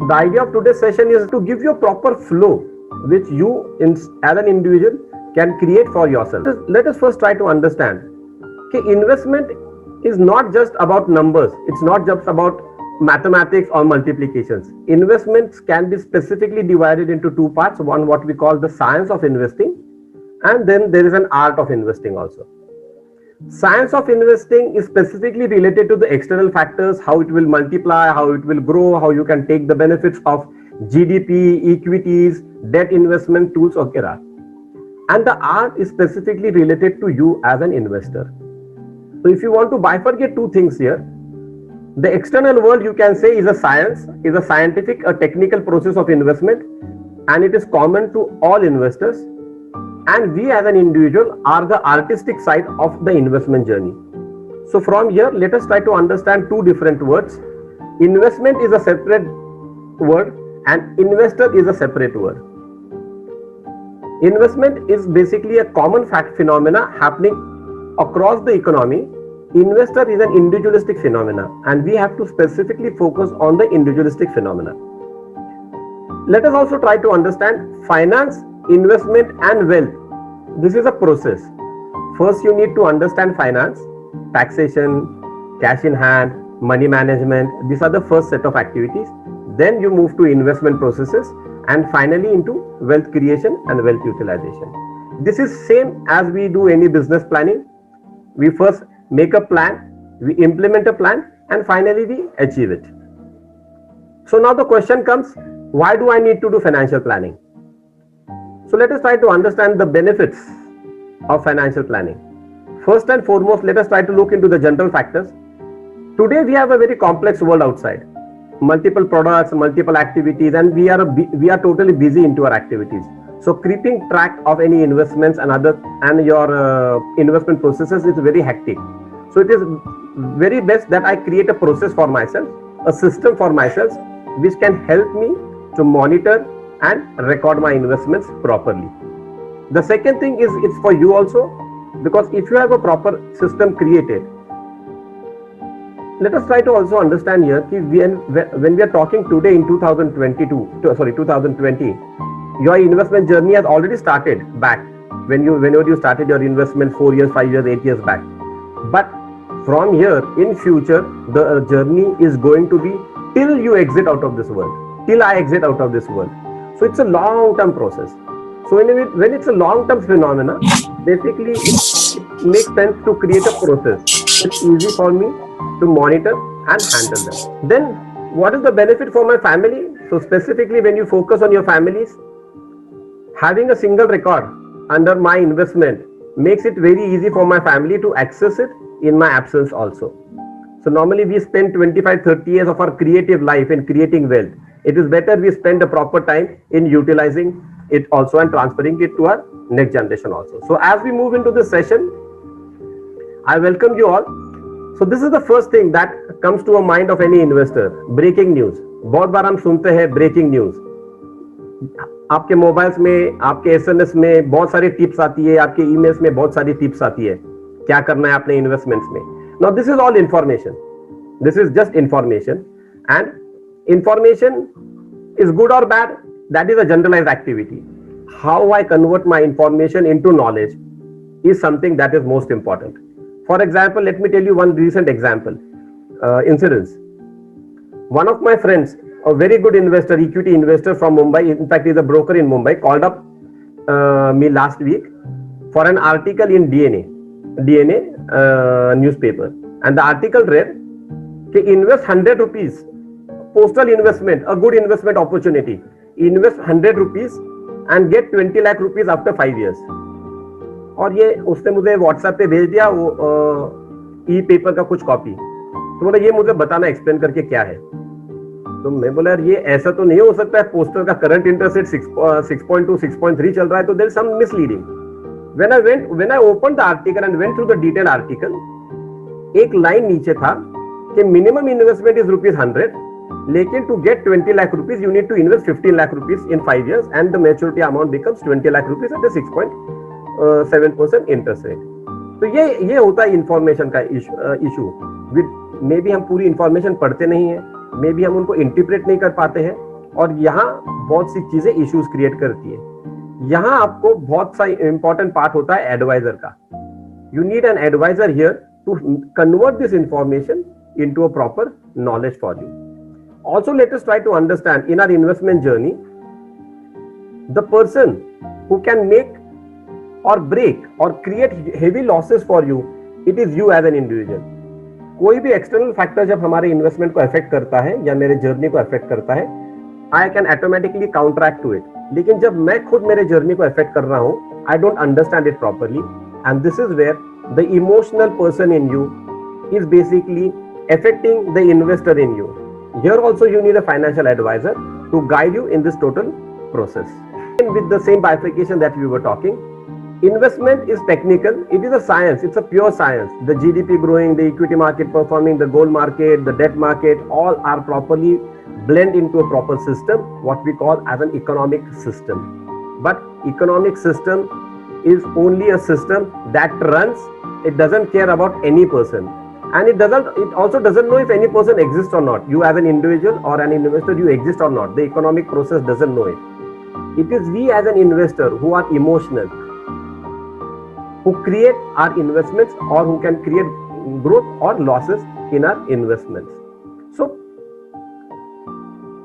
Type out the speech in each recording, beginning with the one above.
The idea of today's session is to give you a proper flow which you as an individual can create for yourself. Let us first try to understand. Okay, investment is not just about numbers. It's not just about mathematics or multiplications. Investments can be specifically divided into two parts. One, what we call the science of investing, and then there is an art of investing also. Science of investing is specifically related to the external factors, how it will multiply, how it will grow, how you can take the benefits of GDP, equities, debt investment tools, etc. And the art is specifically related to you as an investor. So if you want to bifurcate two things here, the external world you can say is a science, is a scientific, a technical process of investment, and it is common to all investors. And we as an individual are the artistic side of the investment journey. So from here, let us try to understand two different words. Investment is a separate word and investor is a separate word. Investment is basically a common fact phenomena happening across the economy. Investor is an individualistic phenomena, and we have to specifically focus on the individualistic phenomena. Let us also try to understand finance, investment and wealth. This is a process. First you need to understand finance, taxation, cash in hand, money management. These are the first set of activities. Then you move to investment processes and finally into wealth creation and wealth utilization. This is same as we do any business planning. We first make a plan, we implement a plan, and finally we achieve it. So now the question comes, why do I need to do financial planning? So let us try to understand the benefits of financial planning. First and foremost, let us try to look into the general factors. Today we have a very complex world outside. Multiple products, multiple activities, and we are totally busy into our activities. So keeping track of any investments and your investment processes is very hectic. So it is very best that I create a process for myself, a system for myself, which can help me to monitor and record my investments properly. The second thing is it's for you also, because if you have a proper system created, let us try to also understand here when we are talking today in 2020, your investment journey has already started back whenever you started your investment 4 years, 5 years, 8 years back. But from here in future, the journey is going to be till you exit out of this world, till I exit out of this world. So it's a long-term process. So when it's a long-term phenomena, basically it makes sense to create a process. It's easy for me to monitor and handle them. Then what is the benefit for my family? So specifically when you focus on your families, having a single record under my investment makes it very easy for my family to access it in my absence also. So normally we spend 25-30 years of our creative life in creating wealth. It is better we spend a proper time in utilizing it also and transferring it to our next generation also. So as we move into this session, I welcome you all. So this is the first thing that comes to a mind of any investor. Breaking news. बहुत बार हम सुनते हैं breaking news. आपके mobiles में, आपके SMS में बहुत सारी टिप्स आती है, आपके ईमेल्स में बहुत सारी टिप्स आती है, क्या करना है अपने इन्वेस्टमेंट्स में. Now this is all information. This is just information, and information is good or bad. That is a generalized activity. How I convert my information into knowledge is something that is most important. For example, let me tell you one recent example, incidents. One of my friends, a very good investor, equity investor from Mumbai, in fact, he's a broker in Mumbai, called up me last week for an article in DNA newspaper. And the article read, invest 100 rupees, postal investment, a good investment opportunity. Invest 100 rupees and get 20 lakh rupees after 5 years. और ये उसने मुझे WhatsApp पे भेज दिया वो ई paper का कुछ कॉपी. तो बोला ये मुझे बताना एक्सप्लेन करके क्या है. तो मैं बोला यार ये ऐसा तो नहीं हो सकता है, पोस्टर का करंट इंटरेस्ट रेट 6.2 6.3 चल रहा है, तो there is some misleading. When I open the article and went through the detail article, एक लाइन नीचे था कि मिनिमम इन्वेस्टमेंट इज ₹100, लेकिन to get 20 lakh rupees you need to invest 15 lakh rupees in 5 years and the maturity amount becomes 20 lakh rupees at a 6.7% interest rate. तो ये होता है information का इशू. मे बी हम पूरी इंफॉर्मेशन पढ़ते नहीं है, मे बी हम उनको इंटरप्रेट नहीं कर पाते हैं, और यहाँ बहुत सी चीजें इश्यूज क्रिएट करती है। यहाँ आपको बहुत सा इंपॉर्टेंट पार्ट होता है एडवाइजर का। You need an advisor here to convert this information into a proper knowledge for you. Also, let us try to understand in our investment journey, the person who can make or break or create heavy losses for you, it is you as an individual. कोई भी external factor जब हमारे investment को affect करता है या मेरे journey को अफेक्ट करता है, I can automatically counteract to it. लेकिन जब मैं खुद मेरे जर्नी को अफेक्ट कर रहा हूं, I don't understand it properly, and this is where the emotional person in you is basically affecting the investor in you. Here also you need a financial advisor to guide you in this total process. And with the same bifurcation that we were talking, investment is technical, it is a science, it's a pure science. The GDP growing, the equity market performing, the gold market, the debt market, all are properly blend into a proper system, what we call as an economic system. But economic system is only a system that runs, it doesn't care about any person. And it also doesn't know if any person exists or not. You as an individual or an investor, you exist or not. The economic process doesn't know it. It is we as an investor who are emotional, who create our investments or who can create growth or losses in our investments. So,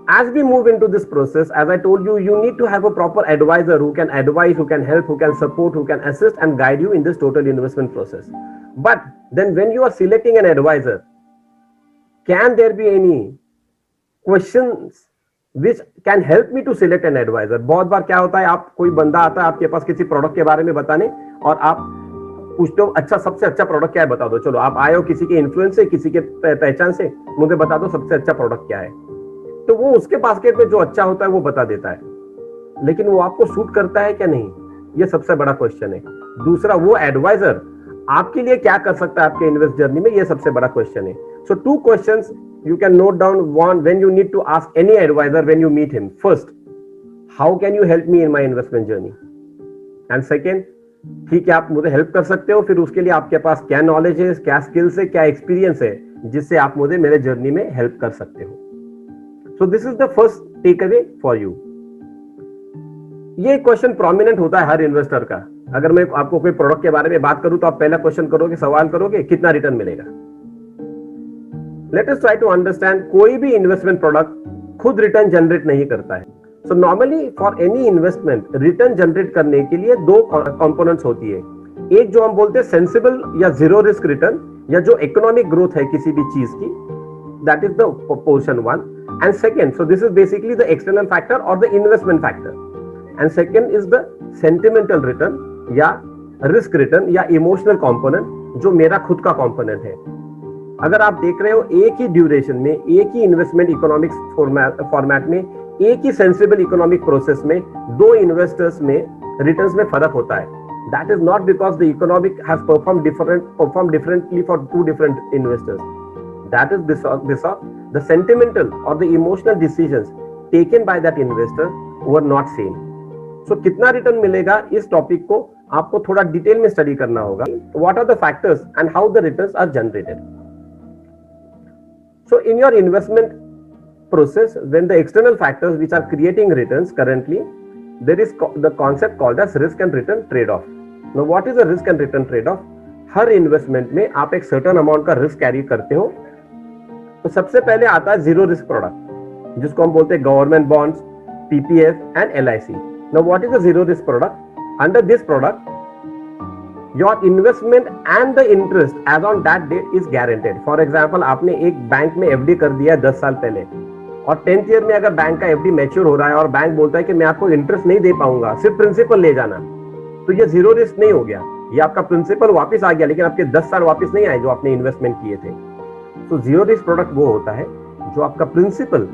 as we move into this process, as I told you, you need to have a proper advisor who can advise, who can help, who can support, who can assist and guide you in this total investment process. But then when you are selecting an advisor, can there be any questions which can help me to select an advisor? बहुत बार क्या होता है, आप कोई बंदा आता है आपके पास किसी प्रोडक्ट के बारे में बताने और आप पूछते हो अच्छा सबसे अच्छा प्रोडक्ट क्या है बता दो। चलो आप आए हो किसी के इन्फ्लुएंस से, किसी के पहचान से, मुझे बता दो सबसे अच्छा प्रोडक्ट क्या है। तो वो उसके बास्केट में जो अच्छा होता है वो बता देता है, लेकिन वो आपको सूट करता है क्या नहीं, ये सबसे बड़ा क्वेश्चन है। दूसरा, वो एडवाइजर आपके लिए क्या कर सकता है आपके इन्वेस्ट जर्नी में, ये सबसे बड़ा क्वेश्चन है। सो 2 questions you can note down. One, when you need to ask any advisor when you meet him. First, how can you help me in my investment journey? And second, ठीक है आप मुझे help कर सकते हो, फिर उसके लिए आपके पास क्या नॉलेज है, क्या स्किल्स है, क्या एक्सपीरियंस है जिससे आप मुझे मेरे जर्नी में हेल्प कर सकते हो। So this is the first take away for you. ये क्वेश्चन प्रोमिनेंट होता है हर इन्वेस्टर का। अगर मैं आपको कोई प्रोडक्ट के बारे में बात करूं तो आप पहला क्वेश्चन करोगे, सवाल करोगे कितना रिटर्न मिलेगा। Let us try to understand, कोई भी इन्वेस्टमेंट प्रोडक्ट खुद रिटर्न जनरेट नहीं करता है। So normally for any investment return generate करने के लिए 2 कंपोनेंट्स होती है। एक जो हम बोलते हैं सेंसिबल या जीरो रिस्क रिटर्न, या जो इकोनॉमिक ग्रोथ है किसी भी चीज की, that is the portion 1। And second, so this is basically the external factor और the investment factor. And second is the sentimental return या रिस्क रिटर्न या इमोशनल कंपोनेंट, जो मेरा खुद का कंपोनेंट है। अगर आप देख रहे हो एक ही ड्यूरेशन में, एक ही इन्वेस्टमेंट इकोनॉमिक्स फॉर्मेट में, एक ही सेंसिबल इकोनॉमिक प्रोसेस में 2 इन्वेस्टर्स में रिटर्न्स में फर्क होता है। That is not because the economic has perform differently for 2 different investors. That is because the sentimental और the emotional decisions taken by that investor were not same. So कितना return मिलेगा, इस topic को आपको थोड़ा डिटेल में study करना होगा। What are the factors and how the returns are generated. So in your investment process, when the external factors which are creating returns currently, there is the concept called as risk and return trade-off. Now what is a risk and return trade-off? Her investment में आप एक certain amount का risk carry करते हो। तो सबसे पहले आता है जीरो रिस्क प्रोडक्ट, जिसको हम बोलते हैं government bonds, PPF and LIC. Now what is the zero risk product? Under this product your investment and the interest as on that date is guaranteed. For example, आपने एक bank में FD कर दिया है 10 साल पहले, और 10th ईयर में अगर बैंक का एफडी मैच्योर हो रहा है और बैंक बोलता है कि मैं आपको इंटरेस्ट नहीं दे पाऊंगा, सिर्फ प्रिंसिपल ले जाना, तो ये जीरो रिस्क नहीं हो गया। ये आपका प्रिंसिपल वापस आ गया, लेकिन आपके 10 साल वापस नहीं आए जो आपने इन्वेस्टमेंट किए थे। तो जीरो रिस्क प्रोडक्ट वो होता है जो आपका प्रिंसिपल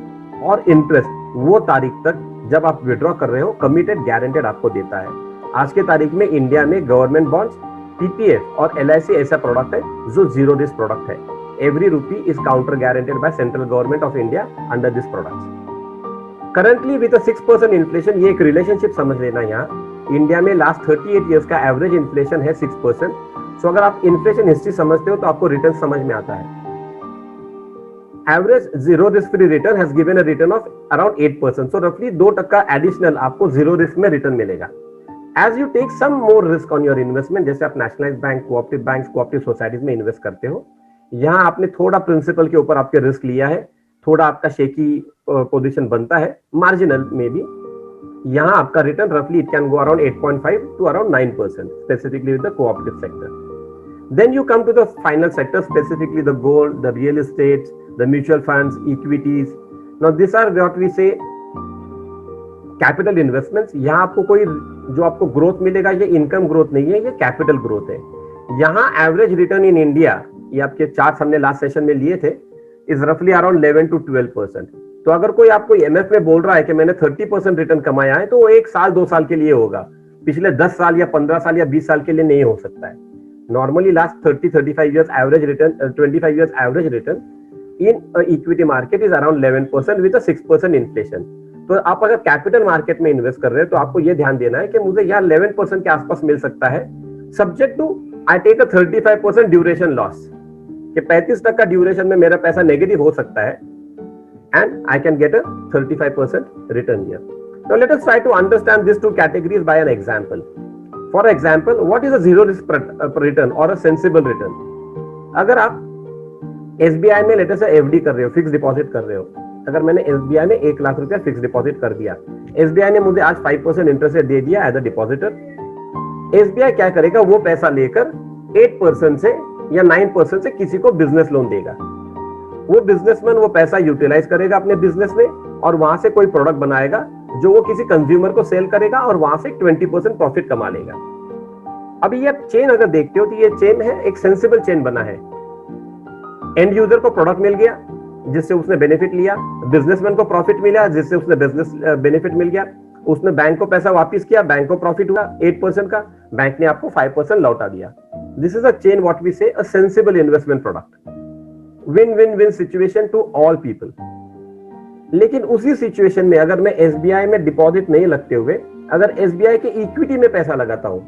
और इंटरेस्ट वो तारीख तक जब आप विड्रॉ कर रहे हो कमिटेड गारंटेड आपको देता है। आज के तारीख में इंडिया में गवर्नमेंट बॉन्ड्स, पीपीएफ और एलआईसी ऐसा प्रोडक्ट है जो जीरो रिस्क प्रोडक्ट है। Every rupee is counter guaranteed by central government of India under this product. Currently with 6% inflation, ये एक रिलेशनशिप समझ लेना यहाँ। इंडिया में लास्ट 38 ईयर्स का एवरेज इन्फ्लेशन है 6%। सो अगर आप इन्फ्लेशन हिस्ट्री समझते हो तो आपको रिटर्न समझ में आता है। Average zero risk free return has given a return of around 8%. So रफली 2% एडिशनल आपको जीरो रिस्क में रिटर्न मिलेगा. As you take some more risk on your investment, जैसे आप nationalised bank, cooperative bank, cooperative societies में invest करते हो, यहाँ आपने थोड़ा प्रिंसिपल के ऊपर आपके रिस्क लिया है, थोड़ा आपका शेकी पोजीशन बनता है मार्जिनल में भी. यहाँ आपका रिटर्न रफली it can go around 8.5 to around 9%, specifically with the cooperative sector. Then you come to the final sector, specifically the gold, the real estate, the mutual funds, equities. Now these are what we say capital investments. यहाँ आपको कोई जो आपको growth मिलेगा ये income growth नहीं है, ये कैपिटल ग्रोथ है. यहाँ एवरेज रिटर्न इन इंडिया, ये आपके चार्ट हमने लास्ट सेशन में लिए थे, इज रफली अराउंड 11 to 12%. तो अगर कोई आपको एमएफ में बोल रहा है कि मैंने 30% रिटर्न कमाया है, तो वो 1 साल 2 साल के लिए होगा, पिछले 10 साल या 15 साल या 20 साल के लिए नहीं हो सकता है. Normally last 30-35 years average return, 25 years average return in equity market is around 11% with a 6% inflation. तो आप अगर कैपिटल मार्केट में इन्वेस्ट कर रहे हैं तो आपको ये ध्यान देना है कि मुझे यहाँ 11% के आसपास मिल सकता है, subject to I take a 35% duration loss, कि 35% ड्यूरेशन में मेरा पैसा नेगेटिव हो सकता है and I can get a 35% return here. Now let us try to understand these two categories by an example. For example, what is a zero risk return or a sensible return? अगर आप SBI में letter से FD कर रहे हो, fix deposit कर रहे हो, अगर मैंने SBI में 1 लाख रुपया फिक्स डिपॉजिट कर दिया, SBI ने मुझे आज 5% इंटरेस्ट दे दिया एज अ डिपॉजिटर, SBI क्या करेगा, वो पैसा लेकर 8% से या 9% से किसी को बिजनेस लोन देगा. वो बिजनेसमैन वो पैसा यूटिलाइज करेगा अपने बिजनेस में और वहां से कोई प्रोडक्ट बनाएगा जो वो किसी कंज्यूमर को सेल करेगा और वहां से 20% प्रॉफिट कमा लेगा. अभी ये चेन अगर देखते हो तो ये चेन है, एक सेंसिबल चेन बना है. एंड यूजर को प्रोडक्ट मिल गया जिससे उसने बेनिफिट लिया, बिजनेसमैन को प्रॉफिट मिला जिससे उसने बिजनेस बेनिफिट मिल गया, उसने बैंक को पैसा वापस किया, बैंक को प्रॉफिट हुआ 8% का, बैंक ने आपको 5% लौटा दिया. This is a chain what we say a sensible investment product, win win win situation to all people. लेकिन उसी सिचुएशन में अगर मैं एसबीआई में डिपॉजिट नहीं लगते हुए अगर एसबीआई के इक्विटी में पैसा लगाता हूं,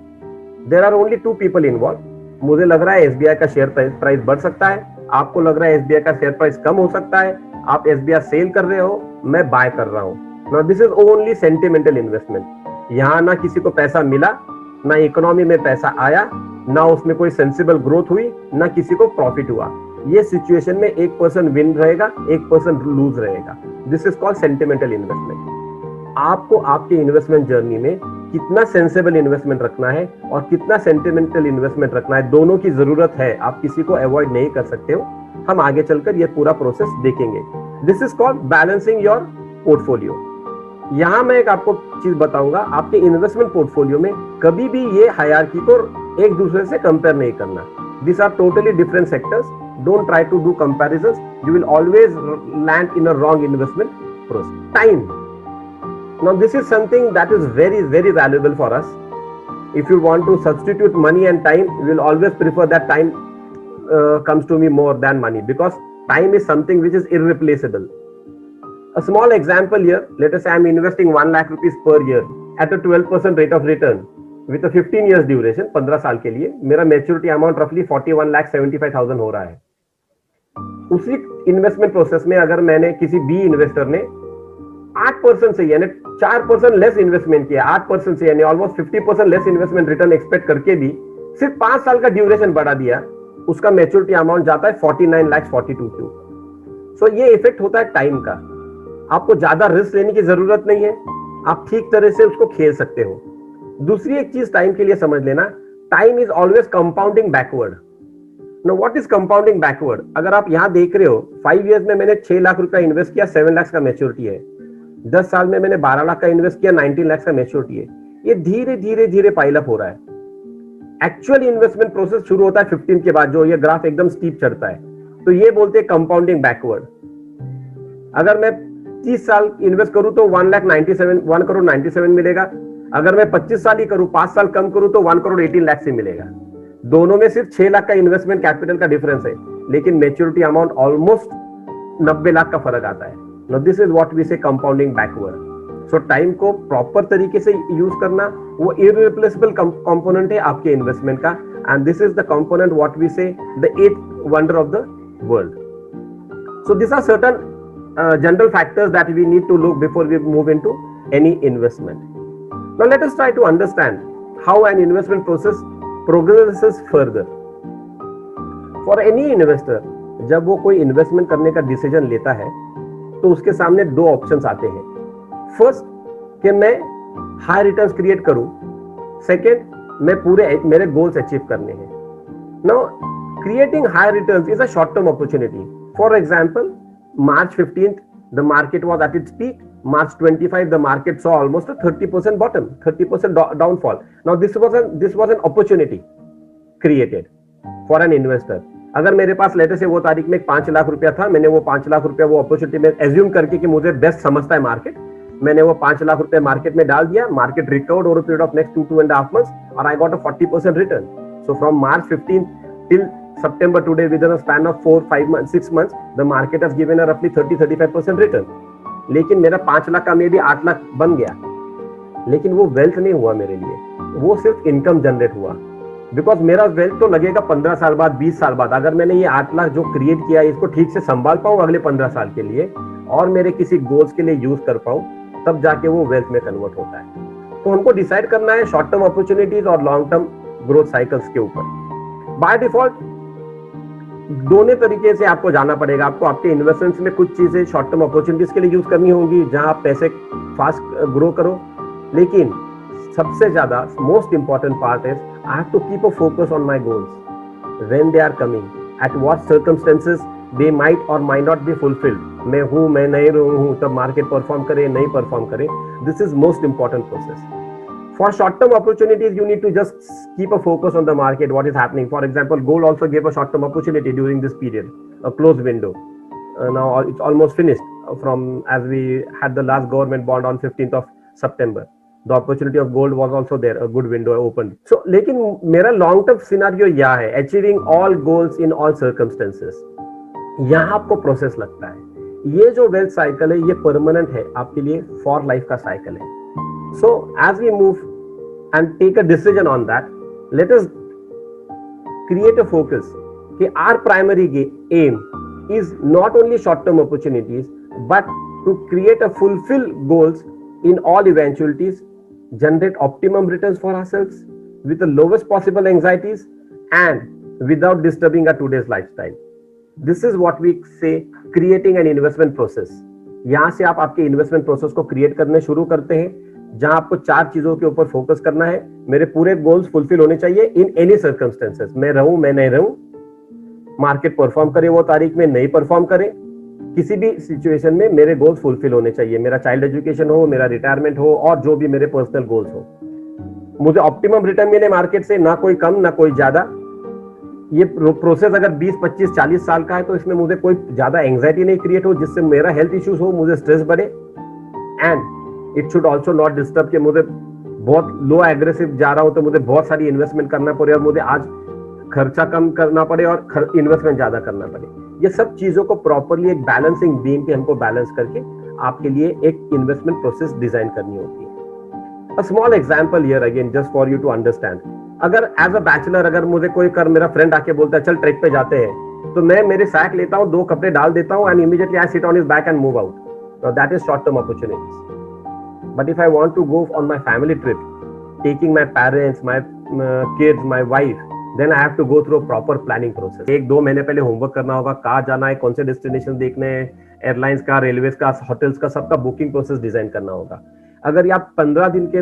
there are only 2 people involve. मुझे लग रहा है एसबीआई का शेयर प्राइस बढ़ सकता है, आपको लग रहा है एसबीआई का शेयर प्राइस कम हो सकता है, आप एसबीआई सेल कर रहे हो, मैं बाय कर रहा हूं. Now this is only sentimental investment. यहां ना किसी को पैसा मिला, ना इकोनॉमी में पैसा आया, ना उसमें कोई सेंसिबल ग्रोथ हुई, ना किसी को प्रॉफिट हुआ. ये सिचुएशन में 1% विन रहेगा, 1% लूज रहेगा. This is called sentimental investment. आपको आपके इन्वेस्टमेंट जर्नी में कितना सेंसिबल इन्वेस्टमेंट रखना है और कितना सेंटिमेंटल इन्वेस्टमेंट रखना है, दोनों की जरूरत है. आप किसी को अवॉइड नहीं कर सकते हो. हम आगे चलकर ये पूरा प्रोसेस देखेंगे. This is called balancing your portfolio. यहां मैं एक आपको चीज बताऊंगा, आपके इन्वेस्टमेंट पोर्टफोलियो में कभी भी ये हायरार्की को एक दूसरे से कंपेयर नहीं करना. These are totally different sectors. Don't try to do comparisons. You will always land in a wrong investment process. Time. Now this is something that is very, very valuable for us. If you want to substitute money and time, you will always prefer that time comes to me more than money, because time is something which is irreplaceable. A small example here. Let us say I am investing 1 lakh rupees per year at a 12% rate of return. With 15 years duration, 15 साल के लिए मेरा maturity amount रफली 41,75,000 हो रहा है. उसी investment process में अगर मैंने किसी बी इन्वेस्टर ने 8% से यानी 4% लेस इन्वेस्टमेंट किया, 8% से यानी almost 50% less investment return expect करके भी सिर्फ 5 साल का ड्यूरेशन बढ़ा दिया, उसका मैच्योरिटी अमाउंट जाता है 49,42,000 के ऊपर. सो ये इफेक्ट होता है टाइम का. आपको ज्यादा रिस्क लेने की जरूरत नहीं है, आप ठीक तरह से उसको खेल सकते हो. दूसरी एक चीज टाइम के लिए समझ लेना, time is always compounding backward. Know what is compounding backward? अगर आप यहां देख रहे हो 5 years में मैंने 6 लाख रुपया इन्वेस्ट किया, 7 लाख का मैच्योरिटी है. 10 साल में मैंने 12 लाख का इन्वेस्ट किया, 19 लाख का मैच्योरिटी है. ये धीरे धीरे धीरे पाइलअप हो रहा है. एक्चुअल इन्वेस्टमेंट प्रोसेस शुरू होता है 15 के बाद, जो ये ग्राफ एकदम स्टीप चढ़ता है, तो ये बोलते हैं कंपाउंडिंग बैकवर्ड. अगर मैं 30 साल इन्वेस्ट करूं तो 1 करोड़ 97 मिलेगा. अगर मैं 25 साल ही करूं, 5 साल कम करूं तो 1 करोड़ 18 लाख से मिलेगा. दोनों में सिर्फ 6 लाख का इन्वेस्टमेंट कैपिटल का डिफरेंस है, लेकिन मैच्योरिटी अमाउंट ऑलमोस्ट 90 लाख का फर्क आता है. Now this is what we say compounding backward. So time को प्रॉपर तरीके से यूज करना, वो इररिप्लेसेबल कंपोनेंट है आपके इन्वेस्टमेंट का. And this is the component what we say the 8th wonder of the world. So these are certain general factors that we need to look before we move into any investment. Now let us try to understand how an investment process progresses further. For any investor, जब वो कोई investment करने का decision लेता है तो उसके सामने दो ऑप्शंस आते हैं. फर्स्ट, कि मैं हाई रिटर्न्स क्रिएट करूं. सेकेंड, मैं पूरे मेरे गोल्स अचीव करने हैं. Now creating high returns is a short term opportunity. For example, March 15th the market was at its peak. March 25 the market saw almost a 30% bottom, 30% downfall. Now this was an opportunity created for an investor. अगर मेरे पास letter से वो तारीख में 5 लाख रुपया था, मैंने वो 5 लाख रुपया वो अपॉर्चुनिटी में एज्यूम करके कि मुझे बेस्ट समझता है मार्केट, मैंने वो 5 लाख रुपए मार्केट में डाल दिया. Market recovered over period of next 2.5 months और I got a 40% return. So from March 15th till September today, within a span of 4, 5 months, 6 months, the market has given a roughly 30-35% return. लेकिन मेरा 5 लाख का मे भी 8 लाख बन गया, लेकिन वो wealth नहीं हुआ मेरे लिए, वो सिर्फ इनकम जनरेट हुआ. बिकॉज मेरा वेल्थ तो लगेगा 15 साल बाद, 20 साल बाद. अगर मैंने ये 8 लाख जो क्रिएट किया है इसको ठीक से संभाल पाऊं अगले 15 साल के लिए और मेरे किसी गोल्स के लिए यूज कर पाऊं, तब जाके वो वेल्थ में कन्वर्ट होता है. तो हमको डिसाइड करना है शॉर्ट टर्म अपॉर्चुनिटीज और लॉन्ग टर्म ग्रोथ साइकिल्स के ऊपर. बाय डिफॉल्ट दोनों तरीके से आपको जाना पड़ेगा. आपको आपके इन्वेस्टमेंट्स में कुछ चीजें शॉर्ट टर्म अपॉर्चुनिटीज के लिए यूज करनी होंगी जहां आप पैसे फास्ट ग्रो करो, लेकिन सबसे ज्यादा most important part is I have to keep a focus on my goals when they are coming, at what circumstances they might और माइट नॉट बी फुलफिल्ड. मैं हूं, मैं नहीं रहूं, तब मार्केट परफॉर्म करे नहीं परफॉर्म करे. This is most important process. For short-term opportunities, you need to just keep a focus on the market, what is happening. For example, gold also gave a short-term opportunity during this period, a closed window. Now it's almost finished from as we had the last government bond on 15th of September. The opportunity of gold was also there, a good window opened. So, लेकिन मेरा long-term scenario यह है, achieving all goals in all circumstances. यहाँ आपको process लगता है. ये जो वेल्थ साइकिल है ये परमानेंट है, आपके लिए फॉर लाइफ का साइकिल है. So as we move and take a decision on that, let us create a focus कि our primary aim is not only short-term opportunities but to create a fulfill goals in all eventualities, generate optimum returns for ourselves with the lowest possible anxieties and without disturbing our today's lifestyle. This is what we say creating an investment process. यहाँ से आप आपके investment process को create करने शुरू करते हैं जहां आपको 4 चीजों के ऊपर फोकस करना है. मेरे पूरे गोल्स फुलफिल होने चाहिए इन एनी सर्कमस्टेंसेस. मैं रहूं, मैं नहीं रहूं, मार्केट परफॉर्म करे वो तारीख में, नहीं परफॉर्म करे, किसी भी सिचुएशन में मेरे गोल्स फुलफिल होने चाहिए. मेरा चाइल्ड एजुकेशन हो, मेरा रिटायरमेंट हो और जो भी मेरे पर्सनल गोल्स हो. मुझे ऑप्टिमम रिटर्न मिले मार्केट से, ना कोई कम ना कोई ज्यादा. ये प्रोसेस अगर 20, 25, 40 साल का है तो इसमें मुझे कोई ज्यादा एंग्जाइटी नहीं क्रिएट हो जिससे मेरा हेल्थ इश्यूज हो, मुझे स्ट्रेस बढ़े. And it should also not disturb कि मुझे बहुत लो एग्रेसिव जा रहा हूं तो मुझे बहुत सारी इन्वेस्टमेंट करना पड़े और मुझे आज खर्चा कम करना पड़े और इन्वेस्टमेंट ज्यादा करना पड़े. ये सब चीजों को प्रॉपरली एक बैलेंसिंग बीम पे हमको बैलेंस करके आपके लिए एक इन्वेस्टमेंट प्रोसेस डिजाइन करनी होती है. A small example here again just for you to understand. अगर एज अ बैचलर अगर मुझे कोई मेरा फ्रेंड आके बोलता है चल ट्रेक पे जाते हैं, तो मैं मेरे सैक लेता हूँ, 2 कपड़े डाल देता हूँ and immediately I sit on his back and move out. That is short term opportunities. But if I want to go on my family trip, taking my parents, my kids, my wife, then I have to go through a proper planning process. 1-2 महीने पहले homework करना होगा, कहाँ जाना है, कौन से destination देखने हैं, एयरलाइंस का, रेलवेज का, होटल्स का, सबका बुकिंग प्रोसेस डिजाइन करना होगा. अगर आप 15 दिन के